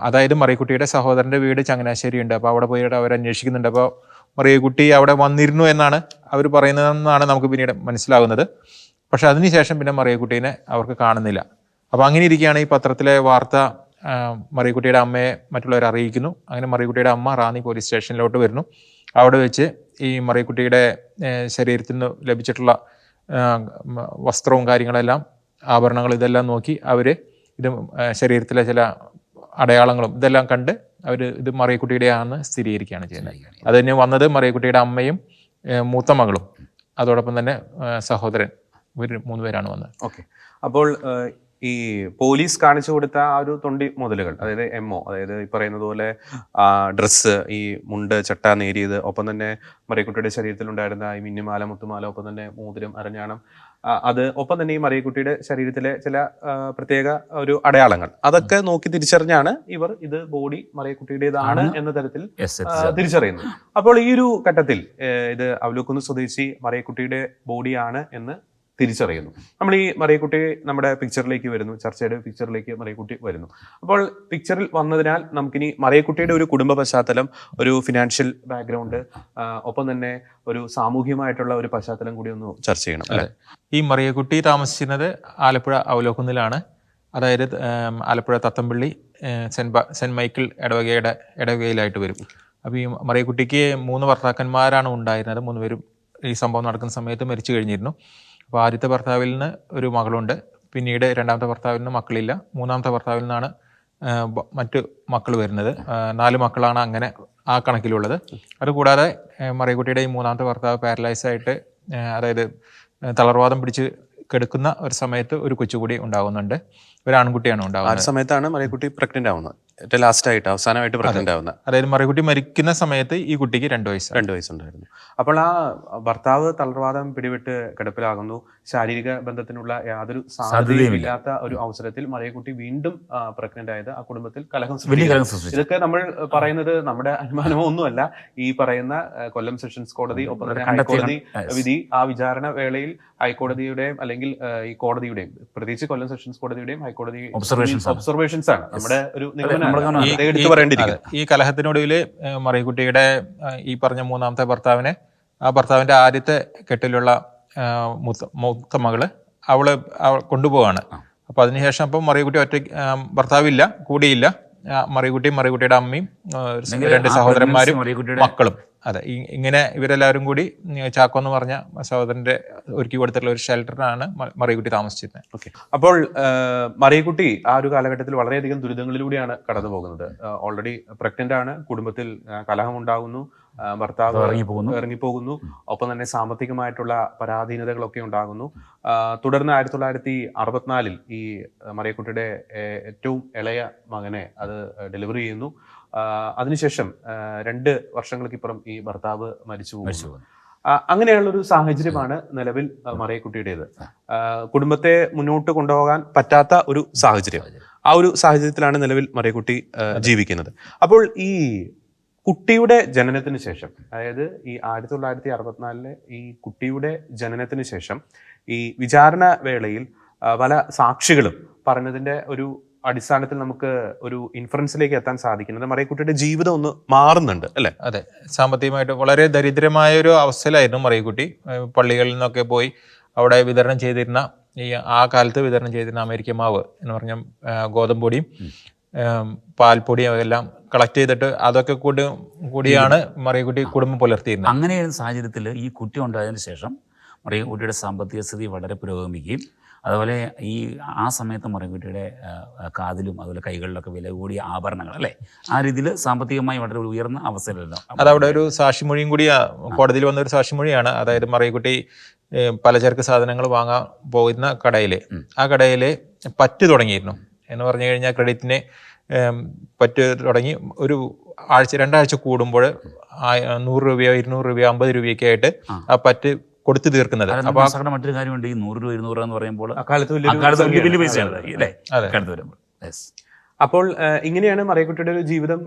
അതായത് മറിയക്കുട്ടിയുടെ സഹോദരൻ്റെ വീട് ചങ്ങനാശ്ശേരി ഉണ്ട്. അപ്പോൾ അവിടെ പോയിട്ട് അവർ അന്വേഷിക്കുന്നുണ്ട്. അപ്പോൾ മറിയക്കുട്ടി അവിടെ വന്നിരുന്നു എന്നാണ് അവർ പറയുന്നതെന്നാണ് നമുക്ക് പിന്നീട് മനസ്സിലാകുന്നത്. പക്ഷെ അതിനുശേഷം പിന്നെ മറിയക്കുട്ടീനെ അവർക്ക് കാണുന്നില്ല. അപ്പോൾ അങ്ങനെ ഇരിക്കുകയാണ് ഈ പത്രത്തിലെ വാർത്ത മറിയക്കുട്ടിയുടെ അമ്മയെ മറ്റുള്ളവരെ അറിയിക്കുന്നു. അങ്ങനെ മറിയക്കുട്ടിയുടെ അമ്മ റാന്നി പോലീസ് സ്റ്റേഷനിലോട്ട് വരുന്നു. അവിടെ വെച്ച് ഈ മറിയക്കുട്ടിയുടെ ശരീരത്തിൽ നിന്ന് ലഭിച്ചിട്ടുള്ള വസ്ത്രവും കാര്യങ്ങളെല്ലാം, ആഭരണങ്ങൾ, ഇതെല്ലാം നോക്കി അവർ ഇത് ശരീരത്തിലെ ചില അടയാളങ്ങളും ഇതെല്ലാം കണ്ട് അവർ ഇത് മറിയക്കുട്ടിയുടെയാണെന്ന് സ്ഥിരീകരിക്കുകയാണ് ചെയ്യുന്നത്. അതിന് വന്നത് മറിയക്കുട്ടിയുടെ അമ്മയും മൂത്ത മകളും അതോടൊപ്പം തന്നെ സഹോദരൻ, ഇവർ 3 പേരാണ് വന്നത്. ഓക്കെ. അപ്പോൾ ഈ പോലീസ് കാണിച്ചു കൊടുത്ത ആ ഒരു തൊണ്ടി മുതലുകൾ, അതായത് MO, അതായത് ഈ പറയുന്നത് പോലെ ഡ്രസ്സ്, ഈ മുണ്ട്, ചട്ട, നേരിയത്, ഒപ്പം തന്നെ മറിയക്കുട്ടിയുടെ ശരീരത്തിലുണ്ടായിരുന്ന ഈ മിന്നുമാല, മുത്തുമാല, ഒപ്പം തന്നെ മോതിരം, അരഞ്ഞാണം, അത്, ഒപ്പം തന്നെ ഈ മറിയക്കുട്ടിയുടെ ശരീരത്തിലെ ചില പ്രത്യേക ഒരു അടയാളങ്ങൾ, അതൊക്കെ നോക്കി തിരിച്ചറിഞ്ഞാണ് ഇവർ ഇത് ബോഡി മറിയക്കുട്ടിയുടേതാണ് എന്ന തരത്തിൽ തിരിച്ചറിയുന്നത്. അപ്പോൾ ഈ ഒരു ഘട്ടത്തിൽ ഇത് അവലോക്കുന്ന് സ്വദേശി മറിയക്കുട്ടിയുടെ ബോഡിയാണ് എന്ന് തിരിച്ചറിയുന്നു. നമ്മൾ ഈ മറിയക്കുട്ടി നമ്മുടെ പിക്ചറിലേക്ക് വരുന്നു, ചർച്ചയുടെ പിക്ചറിലേക്ക് മറിയക്കുട്ടി വരുന്നു. അപ്പോൾ പിക്ചറിൽ വന്നതിനാൽ നമുക്കിനി മറിയക്കുട്ടിയുടെ ഒരു കുടുംബ പശ്ചാത്തലം, ഒരു ഫിനാൻഷ്യൽ ബാക്ക്ഗ്രൗണ്ട്, ഒപ്പം തന്നെ ഒരു സാമൂഹികമായിട്ടുള്ള ഒരു പശ്ചാത്തലം കൂടി ഒന്ന് ചർച്ച ചെയ്യണം, അല്ലെ? ഈ മറിയക്കുട്ടി താമസിക്കുന്നത് ആലപ്പുഴ അവലോക്കുന്നിലാണ്. അതായത് ആലപ്പുഴ തത്തമ്പള്ളി സെന്റ് മൈക്കിൾ ഇടവകയിലായിട്ട് വരും. അപ്പോൾ ഈ മറിയക്കുട്ടിക്ക് 3 ഭർത്താക്കന്മാരാണ് ഉണ്ടായിരുന്നത്. 3 പേരും ഈ സംഭവം നടക്കുന്ന സമയത്ത് മരിച്ചു കഴിഞ്ഞിരുന്നു. അപ്പോൾ ആദ്യത്തെ ഭർത്താവിൽ നിന്ന് ഒരു മകളുണ്ട്. പിന്നീട് 2ാമത്തെ ഭർത്താവിൽ നിന്ന് മക്കളില്ല. 3ാമത്തെ ഭർത്താവിൽ നിന്നാണ് മറ്റ് മക്കൾ വരുന്നത്. 4 മക്കളാണ് അങ്ങനെ ആ കണക്കിലുള്ളത്. അതുകൂടാതെ മറിയക്കുട്ടിയുടെ ഈ 3ാമത്തെ ഭർത്താവ് പാരലൈസ് ആയിട്ട്, അതായത് തളർവാദം പിടിച്ച് കിടക്കുന്ന ഒരു സമയത്ത് ഒരു കൊച്ചുകൂടി ഉണ്ടാകുന്നുണ്ട്. ഒരു ആൺകുട്ടിയാണ് ഉണ്ടാകുന്നത്. ആ സമയത്താണ് മറിയക്കുട്ടി പ്രഗ്നന്റ് ആവുന്നത്, ലാസ്റ്റ് അവസാനമായിട്ട് പ്രഗ്നന്റ് ആവുന്നത്. അതായത് മറിയക്കുട്ടി മരിക്കുന്ന സമയത്ത് ഈ കുട്ടിക്ക് 2 വയസ്സുണ്ടായിരുന്നു. അപ്പോൾ ആ ഭർത്താവ് തളർവാദം പിടിപെട്ട് കിടപ്പിലാകുന്നു. ശാരീരിക ബന്ധത്തിനുള്ള യാതൊരു സാധ്യതയും ഇല്ലാത്ത ഒരു അവസരത്തിൽ മറിയക്കുട്ടി വീണ്ടും പ്രഗ്നന്റ് ആയത് ആ കുടുംബത്തിൽ കലഹം സൃഷ്ടിച്ചു. ഇതൊക്കെ നമ്മൾ പറയുന്നത് നമ്മുടെ അനുമാനമോ ഒന്നുമല്ല. ഈ പറയുന്ന കൊല്ലം സെഷൻസ് കോടതി, ഒപ്പം തന്നെ ഹൈക്കോടതി വിധി, ആ വിചാരണ വേളയിൽ ഹൈക്കോടതിയുടെയും അല്ലെങ്കിൽ ഈ കോടതിയുടെയും, പ്രത്യേകിച്ച് കൊല്ലം സെഷൻസ് കോടതിയുടെയും ഹൈക്കോടതി ഒബ്സർവേഷൻസ് ആണ് നമ്മുടെ ഒരു നിഗമനം. ഈ കലഹത്തിനൊടുവിൽ മറിയക്കുട്ടിയുടെ ഈ പറഞ്ഞ 3ാമത്തെ ഭർത്താവിനെ, ആ ഭർത്താവിന്റെ ആദ്യത്തെ കെട്ടിലുള്ള മൂത്ത മകള് അവള് കൊണ്ടുപോവാണ്. അപ്പൊ അതിനുശേഷം ഇപ്പം മറിയക്കുട്ടി ഭർത്താവില്ല, കൂടിയില്ല. മറിയക്കുട്ടിയും മറിയക്കുട്ടിയുടെ അമ്മയും 2 സഹോദരന്മാരും മക്കളും അതെ, ഇങ്ങനെ ഇവരെല്ലാവരും കൂടി ചാക്കോ എന്ന് പറഞ്ഞ സഹോദരന്റെ ഒരുക്കി കൊടുത്തിട്ടുള്ള ഒരു ഷെൽട്ടറിലാണ് മറിയക്കുട്ടി താമസിച്ചിരുന്നത്. ഓക്കെ. അപ്പോൾ മറിയക്കുട്ടി ആ ഒരു കാലഘട്ടത്തിൽ വളരെയധികം ദുരിതങ്ങളിലൂടെയാണ് കടന്നു പോകുന്നത്. ഓൾറെഡി പ്രഗ്നന്റ് ആണ്, കുടുംബത്തിൽ കലഹം ഉണ്ടാകുന്നു, ഭർത്താവ് ഇറങ്ങിപ്പോകുന്നു, ഒപ്പം തന്നെ സാമ്പത്തികമായിട്ടുള്ള പരാധീനതകളൊക്കെ ഉണ്ടാകുന്നു. തുടർന്ന് 1964 ഈ മറിയക്കുട്ടിയുടെ ഏറ്റവും ഇളയ മകനെ അത് ഡെലിവറി ചെയ്യുന്നു. അതിനുശേഷം 2 വർഷങ്ങൾക്കിപ്പുറം ഈ ഭർത്താവ് മരിച്ചു പോകുന്നു. അങ്ങനെയുള്ളൊരു സാഹചര്യമാണ് നിലവിൽ മറിയക്കുട്ടിയുടേത്. കുടുംബത്തെ മുന്നോട്ട് കൊണ്ടുപോകാൻ പറ്റാത്ത ഒരു സാഹചര്യം. ആ ഒരു സാഹചര്യത്തിലാണ് നിലവിൽ മറിയക്കുട്ടി ജീവിക്കുന്നത്. അപ്പോൾ ഈ കുട്ടിയുടെ ജനനത്തിന് ശേഷം, അതായത് ഈ 1964 ഈ കുട്ടിയുടെ ജനനത്തിന് ശേഷം ഈ വിചാരണ വേളയിൽ പല സാക്ഷികളും പറഞ്ഞതിന്റെ ഒരു അടിസ്ഥാനത്തിൽ നമുക്ക് ഒരു ഇൻഫറൻസിലേക്ക് എത്താൻ സാധിക്കുന്നത് മറിയക്കുട്ടിയുടെ ജീവിതം ഒന്ന് മാറുന്നുണ്ട് അല്ലെ? അതെ, സാമ്പത്തികമായിട്ട് വളരെ ദരിദ്രമായ ഒരു അവസ്ഥയിലായിരുന്നു മറിയക്കുട്ടി. പള്ളികളിൽ നിന്നൊക്കെ പോയി അവിടെ വിതരണം ചെയ്തിരുന്ന ആ കാലത്ത് വിതരണം ചെയ്തിരുന്ന അമേരിക്കൻ മാവ് എന്ന് പറഞ്ഞ ഗോതമ്പൊടിയും പാൽപ്പൊടിയും എല്ലാം കളക്ട് ചെയ്തിട്ട് അതൊക്കെ കൂടിയാണ് മറിയക്കുട്ടി കുടുംബം പുലർത്തിയിരുന്നത്. അങ്ങനെയുള്ള സാഹചര്യത്തിൽ ഈ കുട്ടി ഉണ്ടായതിനു ശേഷം മറിയക്കുട്ടിയുടെ സാമ്പത്തിക സ്ഥിതി വളരെ പുരോഗമിക്കുകയും അതുപോലെ ഈ ആ സമയത്ത് മറിയക്കുട്ടിയുടെ കാതിലും അതുപോലെ കൈകളിലൊക്കെ വില കൂടിയ ആഭരണങ്ങൾ അല്ലേ, ആ രീതിയിൽ സാമ്പത്തികമായി വളരെ ഉയർന്ന അവസ്ഥയിലല്ലോ. അതവിടെ ഒരു സാക്ഷിമൊഴിയും കൂടി കോടതിയിൽ വന്ന ഒരു സാക്ഷിമൊഴിയാണ്. അതായത് മറിയക്കുട്ടി പലചരക്ക് സാധനങ്ങൾ വാങ്ങാൻ പോകുന്ന ആ കടയിൽ പറ്റ് തുടങ്ങിയിരുന്നു എന്ന് പറഞ്ഞു കഴിഞ്ഞാൽ ക്രെഡിറ്റിന് പറ്റ് തുടങ്ങി ഒരു ആഴ്ച 2 ആഴ്ച കൂടുമ്പോൾ 100 രൂപയോ 200 രൂപയോ 50 രൂപയൊക്കെ ആയിട്ട് ആ പറ്റ് കൊടുത്തു തീർക്കുന്നത്. അപ്പൊ മറ്റൊരു കാര്യമുണ്ട്, ഈ 100 രൂപ 200 എന്ന് പറയുമ്പോൾ വലിയ പൈസയാണ് അല്ലേ അടുത്ത് വരുമ്പോൾ. അപ്പോൾ ഇങ്ങനെയാണ് മറിയക്കുട്ടിയുടെ ഒരു ജീവിതം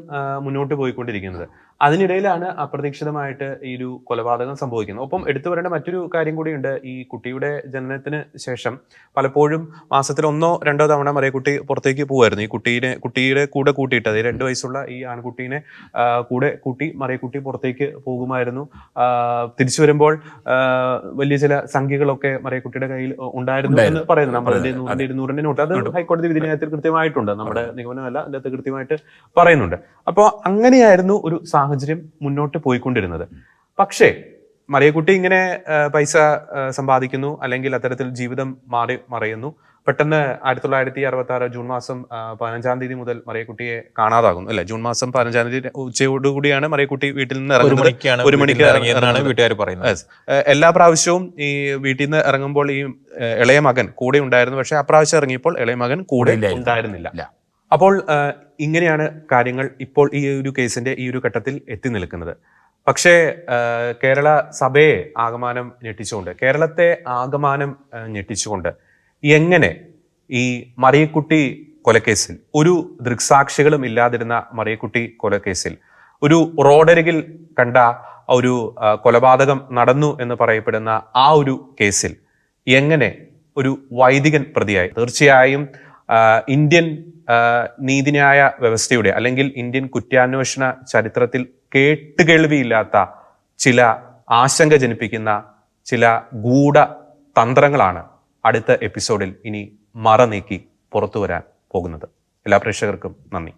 മുന്നോട്ട് പോയിക്കൊണ്ടിരിക്കുന്നത്. അതിനിടയിലാണ് അപ്രതീക്ഷിതമായിട്ട് ഈ ഒരു കൊലപാതകം സംഭവിക്കുന്നത്. ഒപ്പം എടുത്തു പറയേണ്ട മറ്റൊരു കാര്യം കൂടിയുണ്ട്. ഈ കുട്ടിയുടെ ജനനത്തിന് ശേഷം പലപ്പോഴും മാസത്തിൽ 1-2 തവണ മറിയക്കുട്ടി പുറത്തേക്ക് പോകുമായിരുന്നു. ഈ കുട്ടിയുടെ കൂടെ കൂട്ടിയിട്ട്, അതായത് 2 വയസ്സുള്ള ഈ ആൺകുട്ടീനെ കൂടെ കൂട്ടി മറിയക്കുട്ടി പുറത്തേക്ക് പോകുമായിരുന്നു. തിരിച്ചു വരുമ്പോൾ വലിയ ചില സംഖ്യകളൊക്കെ മറിയക്കുട്ടിയുടെ കയ്യിൽ ഉണ്ടായിരുന്നു എന്ന് പറയുന്നു. നമ്മളതിന്റെ 100-200 നോട്ട് അത് ഹൈക്കോടതി വിധിന്യായത്തിൽ കൃത്യമായിട്ടുണ്ട്, നമ്മുടെ നിഗമനമല്ല, അതിനകത്ത് കൃത്യമായിട്ട് പറയുന്നുണ്ട്. അപ്പോൾ അങ്ങനെയായിരുന്നു ഒരു സാഹചര്യം മുന്നോട്ട് പോയിക്കൊണ്ടിരുന്നത്. പക്ഷേ മറിയക്കുട്ടി ഇങ്ങനെ പൈസ സമ്പാദിക്കുന്നു, അല്ലെങ്കിൽ അത്തരത്തിൽ ജീവിതം മറയുന്നു. പെട്ടെന്ന് 1966 ജൂൺ മാസം 15-ാം തീയതി മുതൽ മറിയക്കുട്ടിയെ കാണാതാകുന്നു അല്ലെ? ജൂൺ മാസം 15-ാം തീയതി ഉച്ചയോടുകൂടിയാണ് മറിയക്കുട്ടി വീട്ടിൽ നിന്ന് ഇറങ്ങുന്നത്. 1 മണിക്ക് ഇറങ്ങിയെന്നാണ് വീട്ടുകാർ പറയുന്നത്. എല്ലാ പ്രാവശ്യവും ഈ വീട്ടിൽ നിന്ന് ഇറങ്ങുമ്പോൾ ഈ ഇളയ മകൻ കൂടെ ഉണ്ടായിരുന്നു. പക്ഷെ അപ്രാവശ്യം ഇറങ്ങിയപ്പോൾ ഇളയ മകൻ കൂടെ ഉണ്ടായിരുന്നില്ല. അപ്പോൾ ഇങ്ങനെയാണ് കാര്യങ്ങൾ ഇപ്പോൾ ഈ ഒരു കേസിന്റെ ഈ ഒരു ഘട്ടത്തിൽ എത്തി നിൽക്കുന്നത്. പക്ഷേ കേരള സഭയെ ആകമാനം ഞെട്ടിച്ചുകൊണ്ട്, കേരളത്തെ ആകമാനം ഞെട്ടിച്ചുകൊണ്ട് എങ്ങനെ ഈ മറിയക്കുട്ടി കൊലക്കേസിൽ, ഒരു ദൃക്സാക്ഷികളും ഇല്ലാതിരുന്ന മറിയക്കുട്ടി കൊലക്കേസിൽ, ഒരു റോഡരികിൽ കണ്ട ഒരു കൊലപാതകം നടന്നു എന്ന് പറയപ്പെടുന്ന ആ ഒരു കേസിൽ എങ്ങനെ ഒരു വൈദികൻ പ്രതിയായി? തീർച്ചയായും ഇന്ത്യൻ നീതിന്യായ വ്യവസ്ഥയുടെ അല്ലെങ്കിൽ ഇന്ത്യൻ കുറ്റാന്വേഷണ ചരിത്രത്തിൽ കേട്ടുകേൾവിയില്ലാത്ത ചില ആശങ്ക ജനിപ്പിക്കുന്ന ചില ഗൂഢ തന്ത്രങ്ങളാണ് അടുത്ത എപ്പിസോഡിൽ ഇനി മറ നീക്കി പുറത്തു വരാൻ പോകുന്നത്. എല്ലാ പ്രേക്ഷകർക്കും നന്ദി.